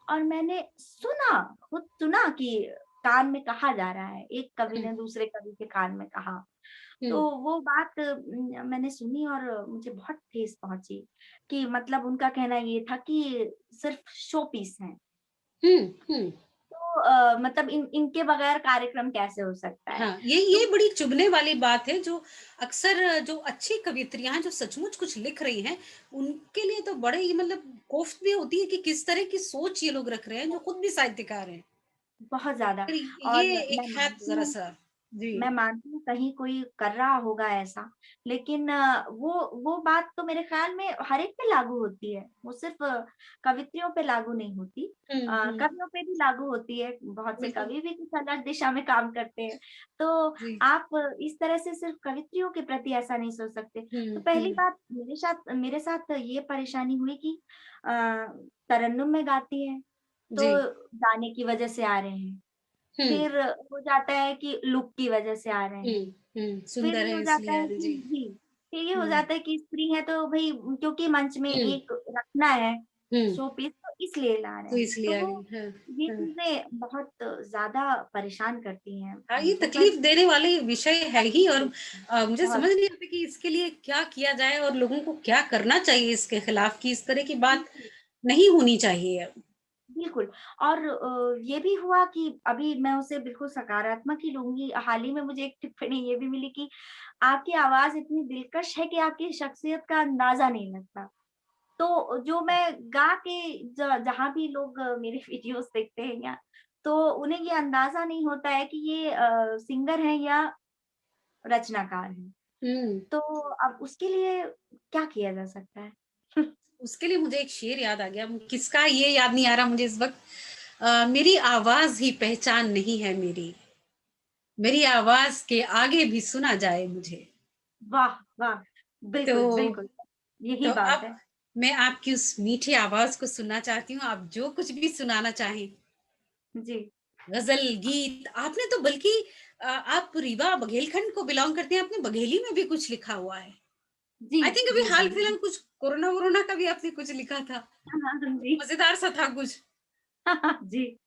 [SPEAKER 2] और मैंने सुना, खुद सुना कि कान में कहा जा रहा है, एक कवि
[SPEAKER 1] हुँ,
[SPEAKER 2] ने दूसरे कवि के कान में कहा।
[SPEAKER 1] हुँ,
[SPEAKER 2] तो वो बात मैंने सुनी और मुझे बहुत ठेस पहुँची कि मतलब उनका कहना ये था कि सिर्फ़ शो पीस हैं।
[SPEAKER 1] हुँ, हुँ।
[SPEAKER 2] तो मतलब इनके बगैर कार्यक्रम कैसे हो सकता है?
[SPEAKER 1] हाँ,
[SPEAKER 2] तो
[SPEAKER 1] ये बड़ी चुभने वाली बात है जो अक्सर जो अच्छी कवियत्रियाँ हैं, जो सचमुच कुछ लिख रही हैं, उनके लिए तो बड़े ही मतलब कोफ्त भी होती है कि किस तरह की सोच ये लोग रख रहे हैं, जो खुद भी साहित्यकार हैं।
[SPEAKER 2] बहुत ज़्यादा।
[SPEAKER 1] फिर
[SPEAKER 2] और
[SPEAKER 1] ये एक
[SPEAKER 2] मैं
[SPEAKER 1] है
[SPEAKER 2] मानती हूँ
[SPEAKER 1] ज़रा-सा जी।
[SPEAKER 2] मैं मानती हूँ कहीं कोई कर रहा होगा ऐसा, लेकिन वो बात तो मेरे ख़्याल में हर एक पे लागू होती है। वो सिर्फ़ कवित्रियों पे लागू नहीं होती।
[SPEAKER 1] हुँ, हुँ,
[SPEAKER 2] कवियों पे भी लागू होती है, बहुत से
[SPEAKER 1] बिल्कुल,
[SPEAKER 2] कवि भी कुछ अलग दिशा में काम करते हैं। तो
[SPEAKER 1] जी।
[SPEAKER 2] आप इस तरह से सिर्फ़ कवित्रियों के प्रति ऐसा नहीं सोच सकते।
[SPEAKER 1] हुँ,
[SPEAKER 2] तो पहली
[SPEAKER 1] हुँ,
[SPEAKER 2] बात मेरे साथ ये परेशानी हुई कि अ, तरन्नुम में गाती हैं,
[SPEAKER 1] जी।
[SPEAKER 2] तो गाने की वज़ह से आ रहे हैं।
[SPEAKER 1] हुँ,
[SPEAKER 2] फिर हो जाता है कि लुक की वजह से आ रहे हैं।
[SPEAKER 1] हुँ, हुँ,
[SPEAKER 2] फिर
[SPEAKER 1] सुंदर
[SPEAKER 2] ये
[SPEAKER 1] है
[SPEAKER 2] हो जाता
[SPEAKER 1] इसलिए आ
[SPEAKER 2] है
[SPEAKER 1] रहे
[SPEAKER 2] कि
[SPEAKER 1] जी।
[SPEAKER 2] जी, फिर ये हो
[SPEAKER 1] हुँ,
[SPEAKER 2] जाता है कि स्त्री है तो भई क्योंकि मंच में
[SPEAKER 1] हुँ,
[SPEAKER 2] एक रखना है
[SPEAKER 1] हुँ,
[SPEAKER 2] शो पीस तो इसलिए ला रहे
[SPEAKER 1] तो
[SPEAKER 2] हैं।
[SPEAKER 1] इसलिए
[SPEAKER 2] तो
[SPEAKER 1] आ
[SPEAKER 2] वो
[SPEAKER 1] गई। हाँ,
[SPEAKER 2] ये
[SPEAKER 1] हाँ।
[SPEAKER 2] चीज़ें बहुत ज़्यादा परेशान करती हैं
[SPEAKER 1] हाँ, ये
[SPEAKER 2] हमको पर
[SPEAKER 1] तकलीफ देने वाले विषय है ही और मुझे समझ
[SPEAKER 2] बहुत
[SPEAKER 1] नहीं आता कि इसके लिए क्या किया जाए और लोगों को क्या करना चाहिए इसके खिलाफ कि इस तरह की बात नहीं होनी चाहिए अब।
[SPEAKER 2] बिल्कुल और ये भी हुआ कि अभी मैं उसे बिल्कुल सकारात्मक ही लूँगी। हाल ही में मुझे एक टिप्पणी ये भी मिली कि आपकी आवाज़ इतनी दिलकश है कि आपकी शख्सियत का अंदाज़ा नहीं लगता। तो जो मैं गा के जहाँ भी लोग मेरे वीडियोज़ देखते हैं या तो उन्हें ये अंदाज़ा नहीं होता है कि ये सिंगर हैं या रचनाकार हैं।
[SPEAKER 1] हुँ,
[SPEAKER 2] तो अब उसके लिए क्या किया जा सकता है?
[SPEAKER 1] उसके लिए मुझे एक शेर याद आ गया, किसका ये याद नहीं आ रहा मुझे इस वक़्त। मेरी आवाज़ ही पहचान नहीं है मेरी आवाज़ के आगे भी सुना जाए मुझे।
[SPEAKER 2] वाह! वाह!
[SPEAKER 1] तो
[SPEAKER 2] बिल्कुल, बिल्कुल, यही
[SPEAKER 1] तो
[SPEAKER 2] बात
[SPEAKER 1] अब
[SPEAKER 2] है।
[SPEAKER 1] मैं आपकी उस मीठी आवाज़ को सुनना चाहती हूँ, आप जो कुछ भी सुनाना चाहें।
[SPEAKER 2] जी।
[SPEAKER 1] गज़ल, गीत आपने तो बल्कि आप रीवा बघेलखंड को बिलॉन्ग करते हैं, आपने बघेली में भी कुछ लिखा हुआ है।
[SPEAKER 2] जी,
[SPEAKER 1] आई थिंक अभी
[SPEAKER 2] जी,
[SPEAKER 1] हाल-फिलहाल
[SPEAKER 2] बंगाली
[SPEAKER 1] कुछ कोरोना-वोरोना का भी आपने कुछ लिखा था,
[SPEAKER 2] हाँ, हाँ, जी।
[SPEAKER 1] मज़ेदार सा था कुछ।
[SPEAKER 2] जी।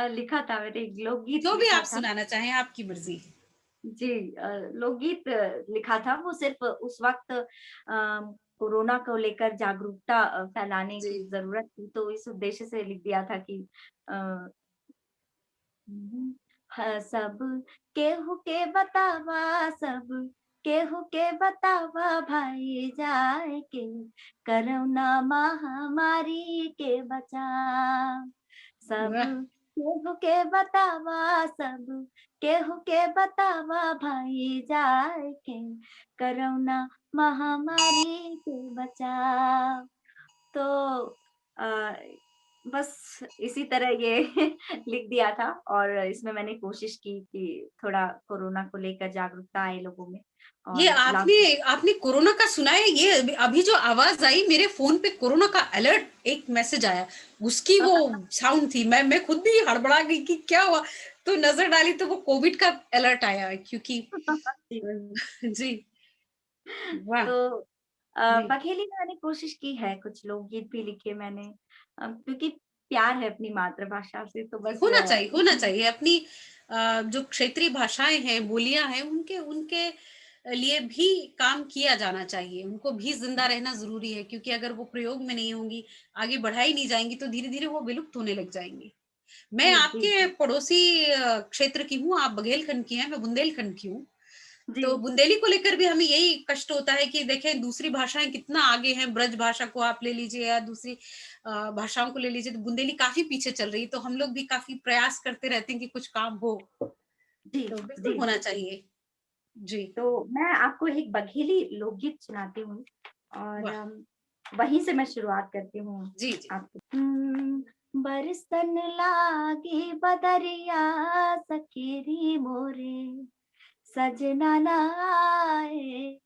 [SPEAKER 2] लिखा था मैंने एक लोकगीत
[SPEAKER 1] जो भी
[SPEAKER 2] लिखा
[SPEAKER 1] आप
[SPEAKER 2] था।
[SPEAKER 1] सुनाना चाहें, आपकी मर्ज़ी।
[SPEAKER 2] जी लोकगीत लिखा था वो सिर्फ़ उस वक़्त कोरोना को लेकर जागरूकता फैलाने
[SPEAKER 1] जी।
[SPEAKER 2] की ज़रूरत थी, तो इस उद्देश्य से लिख दिया था कि अ, सब केहू के बतावा सब केहू के बतावा भाई जाए के कोरोना महामारी के बचाव सब
[SPEAKER 1] वाह!
[SPEAKER 2] केहू के बतावा सब केहू के बतावा भाई जाए के कोरोना महामारी के बचाव तो अ, बस इसी तरह ये लिख दिया था और इसमें मैंने कोशिश की कि थोड़ा कोरोना को लेकर जागरूकता आए लोगों में
[SPEAKER 1] ये
[SPEAKER 2] और
[SPEAKER 1] आपने
[SPEAKER 2] लॉकडाउन
[SPEAKER 1] आपने कोरोना का सुना है? ये अभी अभी जो आवाज़ आई मेरे फ़ोन पे कोरोना का अलर्ट एक मैसेज आया, उसकी वो साउंड थी। मैं खुद भी हड़बड़ा गई कि क्या हुआ? तो नज़र डाली तो वो कोविड का अलर्ट आया है क्योंकि
[SPEAKER 2] जी।
[SPEAKER 1] जी, वाह!
[SPEAKER 2] तो
[SPEAKER 1] जी,
[SPEAKER 2] बघेली में मैंने कोशिश की है, कुछ लोकगीत भी लिखे मैंने क्योंकि प्यार है अपनी मातृभाषा से तो बस
[SPEAKER 1] होना चाहिए अपनी जो क्षेत्रीय भाषाएँ हैं, बोलियाँ हैं, उनके उनके लिए भी काम किया जाना चाहिए। उनको भी ज़िंदा रहना ज़रूरी है क्योंकि अगर वो प्रयोग में नहीं होंगी, आगे बढ़ाई नहीं जाएँगी तो धीरे-धीरे वो विलुप्त होने लग जाएँगी। मैं
[SPEAKER 2] जी, जी,
[SPEAKER 1] आपके
[SPEAKER 2] जी।
[SPEAKER 1] पड़ोसी क्षेत्र की हूँ, आप बघेलखंड की हैं, मैं बुंदेलखंड की हूँ।
[SPEAKER 2] जी।
[SPEAKER 1] तो बुंदेली को लेकर भी हमें यही कष्ट होता है कि देखें दूसरी भाषाएँ कितना आगे हैं, ब्रज भाषा को आप ले लीजिए या दूसरी भाषाओं को ले लीजिए तो बुंदेली काफ़ी पीछे चल रही है, तो हम लोग भी काफ़ी प्रयास करते रहते हैं कि कुछ काम हो,
[SPEAKER 2] जी,
[SPEAKER 1] तो बिल्कुल
[SPEAKER 2] जी,
[SPEAKER 1] होना
[SPEAKER 2] बिल्कुल।
[SPEAKER 1] चाहिए। जी,
[SPEAKER 2] तो मैं आपको एक बघेली लोकगीत सुनाती हूँ और
[SPEAKER 1] वाह!
[SPEAKER 2] वहीं से मैं शुरुआत करती हूँ
[SPEAKER 1] जी, जी।
[SPEAKER 2] आपको। बरसन लागी बदरिया सकेरी मोरे सजना नाए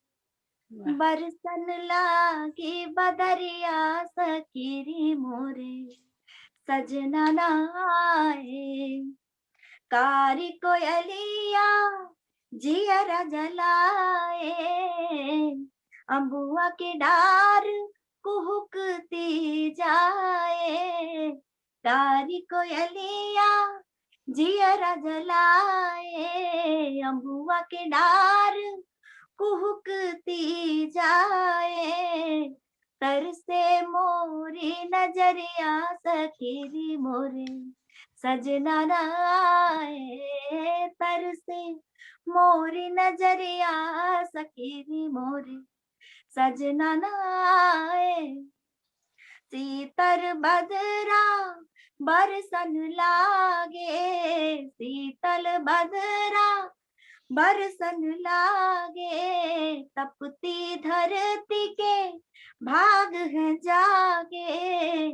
[SPEAKER 1] वाह!
[SPEAKER 2] बरसन लागी बदरिया सकेरी मोरे सजना नाए कारी कोयलिया जियरा जलाए अम्बुआ के डार कुहुकती जाए कारी कोयलिया जियरा जलाए अम्बुआ के डार कुहुकती जाए तरसे मोरी नजरिया सखीरी मोरे सजना नाए तरसे मोरी नजरिया सखीरी मोरे सजना नाए सीतर बदरा बरसन लागे शीतल बदरा बरसन लागे तपती धरती के भाग हैं जागे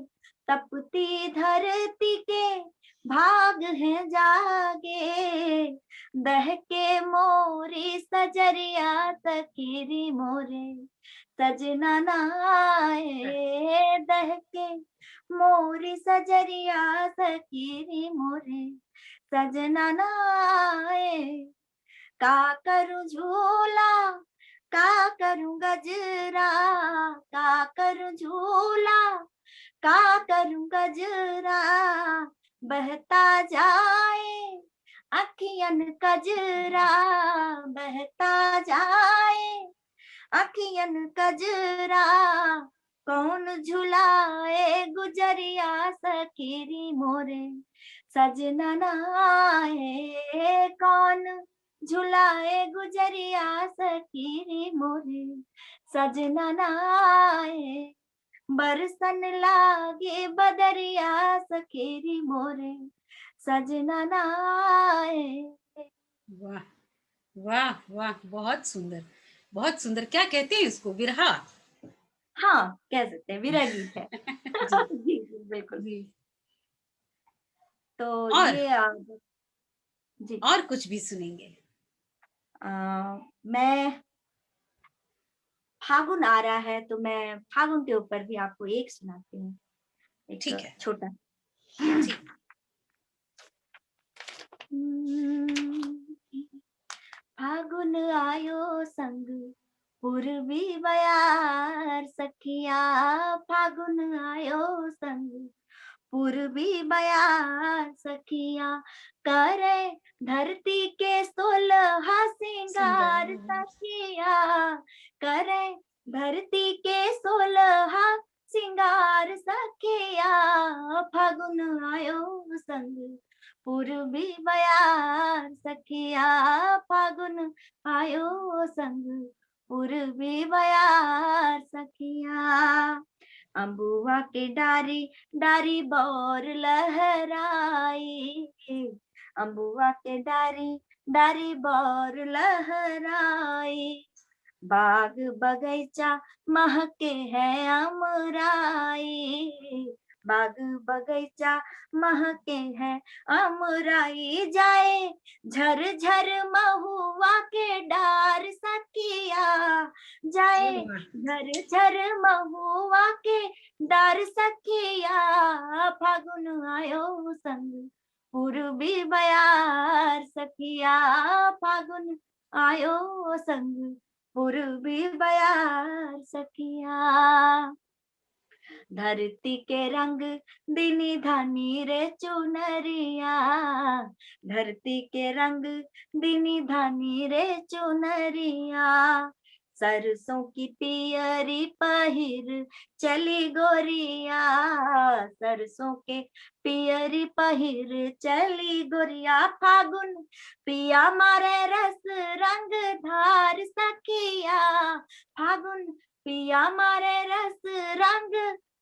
[SPEAKER 2] तपती धरती के भाग हैं जागे दहके मोरी सजरिया सकीरी मोरे सजना नाए दहके मोरी सजरिया सकीरी मोरे सजना ना आए, का करूं झूला, का करूं गजरा, का करूं झूला, का करूं गजरा, बहता जाए अखियन कजरा, बहता जाए अखियन कजरा, कौन झुलाए गुजरिया सखीरी मोरे, सजना नाए, कौन झुलाए गुजरिया सखीरी मोरे, सजना नाए, बरसन लागे बदरिया सखीरी मोरे, सजना नाए।
[SPEAKER 1] वाह वाह वाह, बहुत सुंदर, बहुत सुंदर। क्या कहते हैं इसको, विरहा?
[SPEAKER 2] हाँ, कह सकते हैं विरह गीत है।
[SPEAKER 1] जी
[SPEAKER 2] जी, जी, बिल्कुल।
[SPEAKER 1] जी।
[SPEAKER 2] तो
[SPEAKER 1] और
[SPEAKER 2] ये जी,
[SPEAKER 1] और कुछ भी सुनेंगे?
[SPEAKER 2] अ, मैं फागुन आ रहा है तो मैं फागुन के ऊपर भी आपको एक सुनाती हूँ, एक
[SPEAKER 1] ठीक है।
[SPEAKER 2] छोटा।
[SPEAKER 1] ठीक।
[SPEAKER 2] फागुन आयो संग पूर्वी बयार सखिया, फागुन आयो संग पूर्वी बयार सखिया, करे धरती के सोलह सिंगार
[SPEAKER 1] सिंगार।
[SPEAKER 2] सखिया, करे धरती के सोलह सिंगार सखिया, फागुन आयो संग पूर्वी बयार सखिया, फागुन आयो संग पूर्वी बयार सखिया, अम्बुआ के डारी डारी बौर लहराई, अम्बुआ के डारी डारी बौर लहराई, बाग बगीचा महके है अमराई, बाग बगीचा महके है अमराई, जाए झर झर महुआ के डार सखिया,
[SPEAKER 1] अरे
[SPEAKER 2] जाए
[SPEAKER 1] वाह!
[SPEAKER 2] झर झर महुआ के डार सखिया, फागुन आयो संग पूर्वी बयार सखिया, फागुन आयो संग पूर्वी बयार सखिया, धरती के रंग दिनी धानी रे चुनरिया, धरती के रंग दिनी धानी रे चुनरिया, सरसों की पियरी पहिर चली गोरिया, सरसों के पियरी पहिर चली गोरिया, फागुन पिया मारे रस रंग धार सखिया, फागुन पिया मारे रस रंग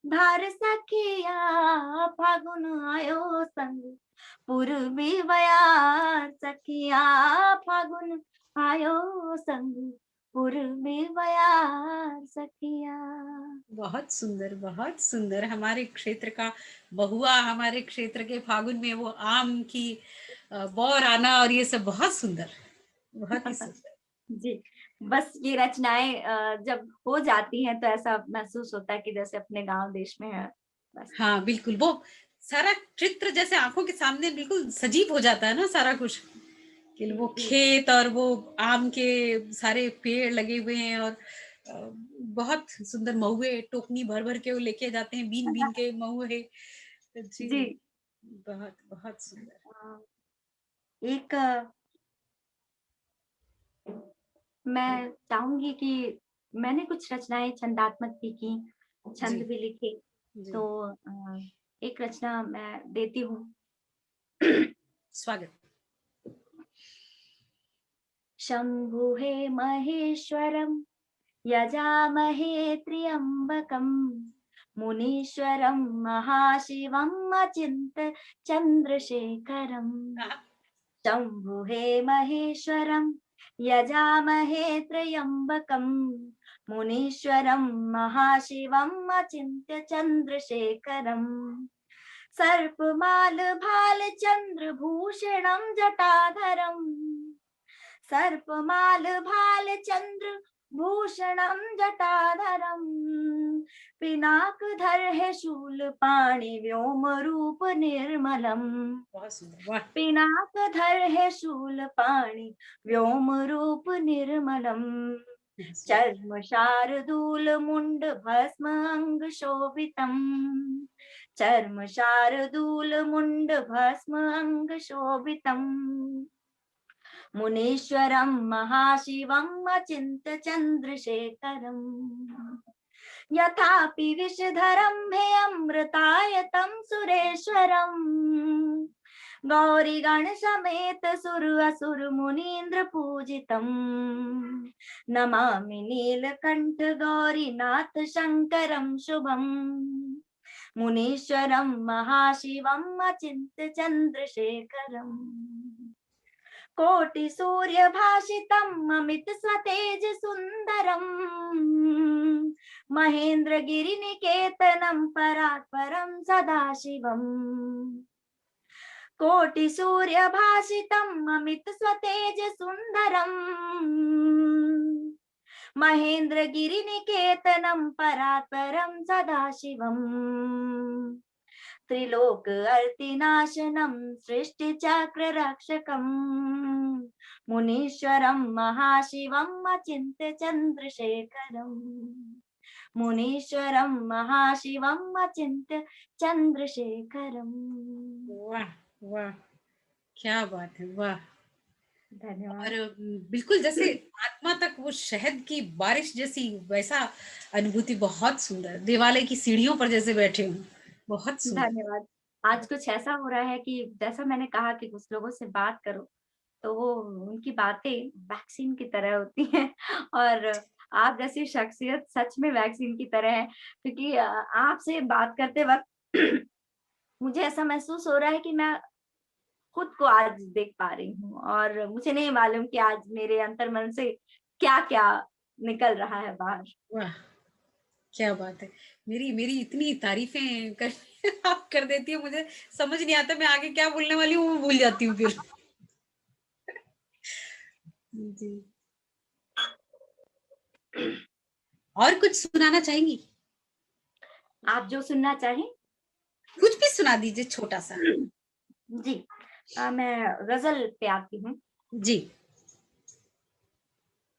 [SPEAKER 2] धार सखिया, फागुन आयो संग पूर्वी बयार सखिया, फागुन आयो संग पूर्वी बयार सखिया।
[SPEAKER 1] बहुत सुंदर, बहुत सुंदर। हमारे क्षेत्र का बहुआ, हमारे क्षेत्र के फागुन में वो आम की बौर आना और ये सब बहुत सुंदर, बहुत ही सुंदर।
[SPEAKER 2] जी, बस ये रचनाएं जब हो जाती हैं तो ऐसा महसूस होता है कि जैसे अपने गांव देश में है, बस।
[SPEAKER 1] हाँ, बिल्कुल, वो सारा चित्र जैसे आँखों के सामने बिल्कुल सजीव हो जाता है ना सारा कुछ, कि
[SPEAKER 2] जी,
[SPEAKER 1] वो
[SPEAKER 2] जी,
[SPEAKER 1] खेत और वो आम के सारे पेड़ लगे हुए हैं और बहुत सुंदर महुए टोकनी भर-भर के वो लेके जाते हैं, बीन-बीन के महुए। जी,
[SPEAKER 2] जी।
[SPEAKER 1] बहुत, बहुत सुंदर।
[SPEAKER 2] एक मैं चाहूंगी कि मैंने कुछ रचनाएं छंदात्मक भी की,
[SPEAKER 1] जी,
[SPEAKER 2] छंद भी लिखे,
[SPEAKER 1] जी,
[SPEAKER 2] तो एक रचना मैं देती हूँ।
[SPEAKER 1] स्वागत।
[SPEAKER 2] शंभुहे महेश्वरम यजामहे त्र्यंबकम, मुनीश्वरम महाशिवम अचिंत चंद्रशेखरम,
[SPEAKER 1] हाँ,
[SPEAKER 2] शंभुहे महेश्वरम यजामहे त्र्यंबकम, मुनीश्वरम महाशिवम अचिंत्य चंद्रशेखरम, सर्पमाल भाल चंद्रभूषणम जटाधरम, सर्पमाल भाल चंद्र भूषणं जटाधरम्, पिनाकधर है शूलपाणि व्योम रूप निर्मलम्।
[SPEAKER 1] बहुत सुंदर, वाह!
[SPEAKER 2] पिनाकधर है शूलपाणि व्योम रूप निर्मलम्।
[SPEAKER 1] बहुत सुंदर।
[SPEAKER 2] चर्म शार्दूल मुंड भस्म अंग शोभितम्। चर्म शार्दूल मुंड भस्म अंग शोभितम्। मुनीश्वरं महाशिवम् अचिन्त्य चन्द्रशेखरम्। यथापि विषधरं हेऽमृतायतं सुरेश्वरम्। गौरी गण समेत सुर असुर मुनीन्द्र पूजितम्। नमामि नीलकंठ गौरीनाथ शंकरं शुभम्। मुनीश्वरं महाशिवम् अचिन्त्य चन्द्रशेखरम्। कोटि सूर्य भाषितम् अमित स्वतेज सुंदरम्। महेंद्र गिरि निकेतनम् परात्परम् सदाशिवम्। कोटि सूर्य भाषितम् अमित स्वतेज सुंदरम्। महेंद्र गिरि निकेतनम् परात्परम् सदाशिवम्। त्रिलोक अर्तिनाशनम् सृष्टि चक्र रक्षकम्। मुनीश्वरम् महाशिवम् अचिन्त्य चन्द्रशेखरम्। मुनीश्वरम् महाशिवम् अचिन्त्य चन्द्रशेखरम्।
[SPEAKER 1] वाह! वाह! क्या बात है, वाह!
[SPEAKER 2] धन्यवाद।
[SPEAKER 1] और बिल्कुल जैसे आत्मा तक वो शहद की बारिश जैसी वैसा अनुभूति, बहुत सुंदर। देवालय की सीढ़ियों पर जैसे बैठे हों, बहुत सुंदर।
[SPEAKER 2] धन्यवाद। आज कुछ ऐसा हो रहा है कि जैसा मैंने कहा कि कुछ लोगों से बात करो तो वो उनकी बातें वैक्सीन की तरह होती हैं और आप जैसी शख्सियत सच में वैक्सीन की तरह है क्योंकि आपसे बात करते वक्त मुझे ऐसा महसूस हो रहा है कि मैं खुद को आज देख पा रही हूँ और मुझे नहीं मालूम कि आज मेरे अंतर्मन से क्या-क्या निकल रहा है बाहर।
[SPEAKER 1] वाह! क्या बात है। मेरी मेरी इतनी तारीफ़ें कर आप कर देती हैं, मुझे समझ नहीं आता मैं आगे क्या बोलने वाली हूँ, वो भूल जाती हूँ फिर। जी। और कुछ सुनाना चाहेंगी?
[SPEAKER 2] आप जो सुनना चाहें।
[SPEAKER 1] कुछ भी सुना दीजिए छोटा-सा।
[SPEAKER 2] जी। मैं गज़ल पे आती हूँ।
[SPEAKER 1] जी।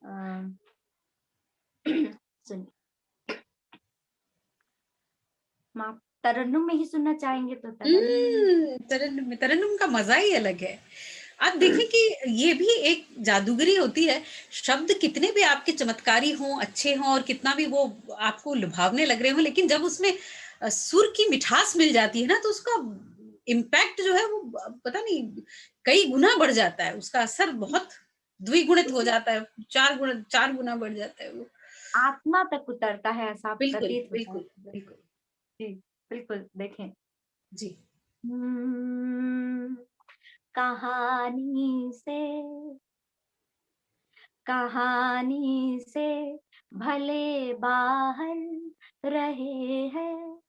[SPEAKER 2] अ, सुनिए। आप तरन्नुम में ही सुनना चाहेंगे तो तरन्नुम।
[SPEAKER 1] तरन्नुम का मज़ा ही अलग है। आप देखें कि ये भी एक जादूगरी होती है। शब्द कितने भी आपके चमत्कारी हों, अच्छे हों और कितना भी वो आपको लुभावने लग रहे हों, लेकिन जब उसमें सुर की मिठास मिल जाती है ना, तो उसका इम्पैक्ट जो है वो पता नहीं कई गुना बढ़ जाता है। उसका असर बहुत द्विगुणित हो
[SPEAKER 2] उसमें
[SPEAKER 1] जाता है, 4 गुना बढ़ जाता है वो।
[SPEAKER 2] आत्मा तक उतरता है ऐसा
[SPEAKER 1] बिल्कुल,
[SPEAKER 2] प्रतीत होता है।
[SPEAKER 1] बिल्कुल, बिल्कुल।
[SPEAKER 2] जी, बिल्कुल देखें।
[SPEAKER 1] जी।
[SPEAKER 2] हम्म, कहानी से कहानी से भले बाहर रहे हैं।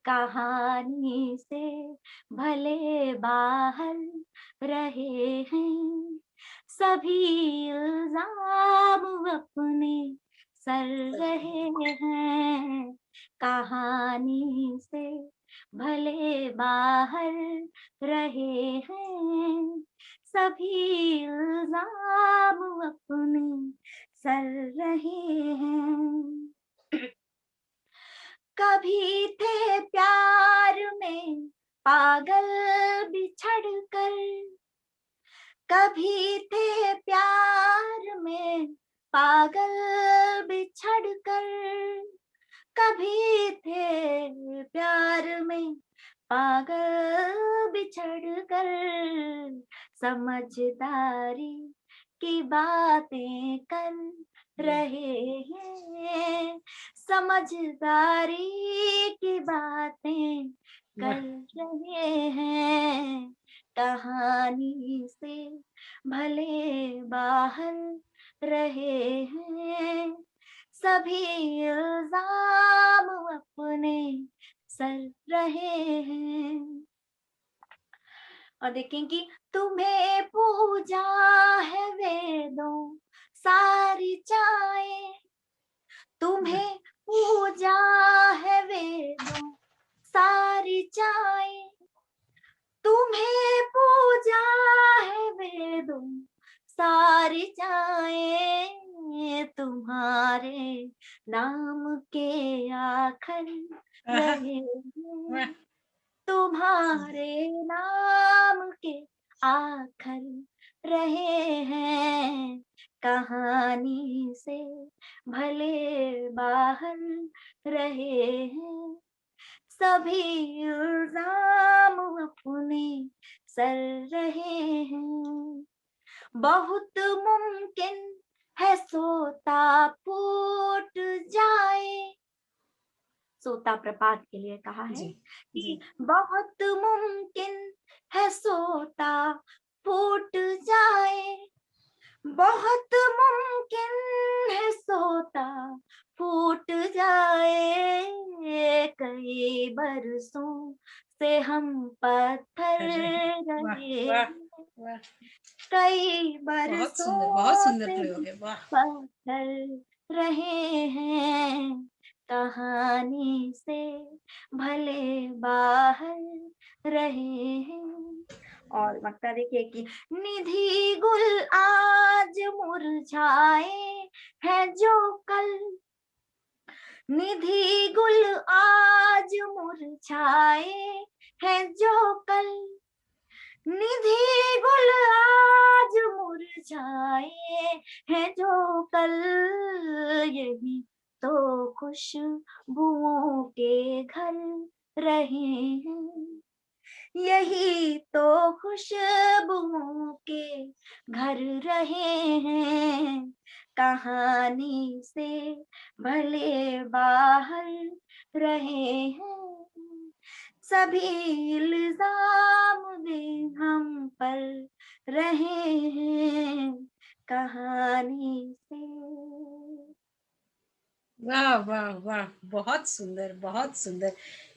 [SPEAKER 2] कहानी से भले बाहर रहे हैं। सभी इल्जाम अपने सर रहे हैं। कहानी से भले बाहर रहे हैं। सभी इल्जाम अपने सर रहे हैं। कभी थे प्यार में पागल बिछड़ कर। कभी थे प्यार में पागल बिछड़ कर। कभी थे प्यार में पागल बिछड़ कर। समझदारी की बातें कर रहे हैं। समझदारी की बातें
[SPEAKER 1] वाह!
[SPEAKER 2] कर रहे हैं। कहानी से भले बाहर रहे हैं। सभी इल्जाम अपने सर रहे हैं। और देखें कि तुम्हें पूजा है वेदों सारी चाहें। मर जाए तुम्हारे नाम के आखर
[SPEAKER 1] आहा,
[SPEAKER 2] रहे
[SPEAKER 1] वाह!
[SPEAKER 2] हैं, तुम्हारे नाम के आखर रहे हैं, कहानी से भले बाहर रहे हैं, सभी इल्जाम अपने सर रहे हैं, बहुत मुमकिन है सोता फूट जाए, सोता प्रपात के लिए कहा है
[SPEAKER 1] जी, जी।
[SPEAKER 2] कि बहुत मुमकिन है सोता फूट जाए, बहुत मुमकिन है सोता फूट जाए, कई बरसों से हम पत्थर
[SPEAKER 1] अरे! वाह,
[SPEAKER 2] रहे
[SPEAKER 1] वाह,
[SPEAKER 2] हैं,
[SPEAKER 1] वाह!
[SPEAKER 2] कई
[SPEAKER 1] बहुत
[SPEAKER 2] बरसों
[SPEAKER 1] सुंदर
[SPEAKER 2] से
[SPEAKER 1] प्रयोग है, वाह!
[SPEAKER 2] पत्थर रहे हैं, कहानी से भले बाहर रहे हैं। और वक्ता देखिए कि निधि गुल आज मुरझाए हैं जो कल, निधि गुल आज मुरझाए हैं जो कल, निधि गुल आज मुरझाए हैं जो कल, यही तो खुशबुओं के घर रहे हैं, यही तो खुशबुओं के घर रहे हैं, कहानी से भले बाहर रहे हैं, सभी इल्जाम भी हम पर रहे हैं, कहानी से।
[SPEAKER 1] वाह, वाह, वाह! बहुत सुंदर, बहुत सुंदर।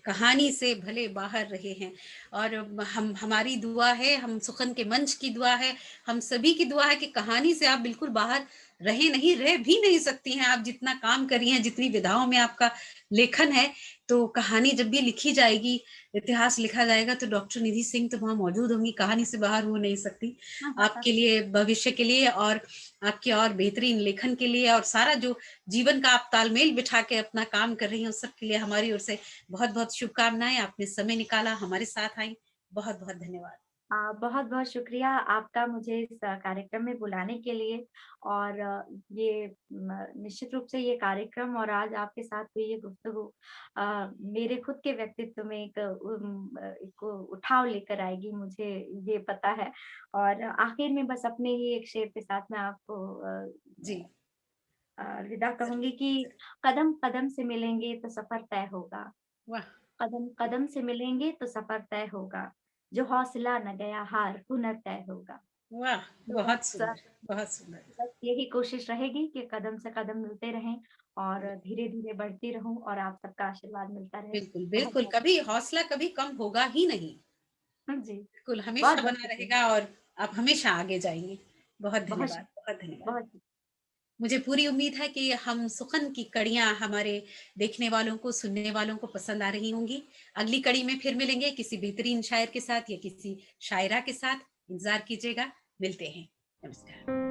[SPEAKER 1] कहानी से भले बाहर रहे हैं और हम हमारी दुआ है, हम सुखन के मंच की दुआ है, हम सभी की दुआ है कि कहानी से आप बिल्कुल बाहर रह भी नहीं सकती हैं। आप जितना काम कर रही हैं, जितनी विधाओं में आपका लेखन है, तो कहानी जब भी लिखी जाएगी, इतिहास लिखा जाएगा, तो डॉक्टर निधि सिंह तो वहाँ मौजूद होंगी, कहानी से बाहर हो नहीं सकती। आपके लिए, भविष्य के लिए और आपके और बेहतरीन लेखन के लिए और सारा जो जीवन का आप तालमेल बिठा के अपना काम कर रही हैं, उस सब के लिए हमारी ओर से बहुत-बहुत शुभकामनाएँ। आपने समय निकाला, हमारे साथ आईं, बहुत-बहुत धन्यवाद।
[SPEAKER 2] बहुत-बहुत शुक्रिया आपका मुझे इस कार्यक्रम में बुलाने के लिए, और ये निश्चित रूप से ये कार्यक्रम और आज आपके साथ हुई ये गुफ्तगू मेरे खुद के व्यक्तित्व में एक उठाव लेकर आएगी, मुझे ये पता है। और आखिर में बस अपने ही एक शेर के साथ मैं आपको
[SPEAKER 1] जी,
[SPEAKER 2] अलविदा
[SPEAKER 1] ज़रूर,
[SPEAKER 2] कहूँगी कि
[SPEAKER 1] ज़रूर।
[SPEAKER 2] कदम कदम से मिलेंगे तो सफर तय होगा,
[SPEAKER 1] वाह!
[SPEAKER 2] कदम कदम से मिलेंगे तो सफर तय होगा, जो हौसला न गया हार हुनर तय होगा।
[SPEAKER 1] वाह!
[SPEAKER 2] तो
[SPEAKER 1] बहुत
[SPEAKER 2] बस
[SPEAKER 1] सुंदर, बहुत सुंदर।
[SPEAKER 2] बस यही कोशिश रहेगी कि कदम से कदम मिलते रहें और
[SPEAKER 1] बिल्कुल,
[SPEAKER 2] धीरे-धीरे बढ़ती रहूँ और आप सबका आशीर्वाद मिलता रहे।
[SPEAKER 1] बिल्कुल, बिल्कुल,
[SPEAKER 2] बहुत-बहुत
[SPEAKER 1] कभी हौसला कभी कम होगा ही नहीं।
[SPEAKER 2] जी,
[SPEAKER 1] बिल्कुल, हमेशा
[SPEAKER 2] बहुत-बहुत
[SPEAKER 1] बना
[SPEAKER 2] शुक्रिया।
[SPEAKER 1] रहेगा और आप हमेशा आगे जाएँगी। बहुत
[SPEAKER 2] बहुत
[SPEAKER 1] धन्यवाद,
[SPEAKER 2] शुक्रिया,
[SPEAKER 1] बहुत धन्यवाद।
[SPEAKER 2] बहुत शुक्रिया।
[SPEAKER 1] मुझे पूरी उम्मीद है कि हम सुखन की कड़ियाँ हमारे देखने वालों को, सुनने वालों को पसंद आ रही होंगी। अगली कड़ी में फिर मिलेंगे किसी बेहतरीन शायर के साथ या किसी शायरा के साथ। इंतज़ार कीजिएगा, मिलते हैं। नमस्कार।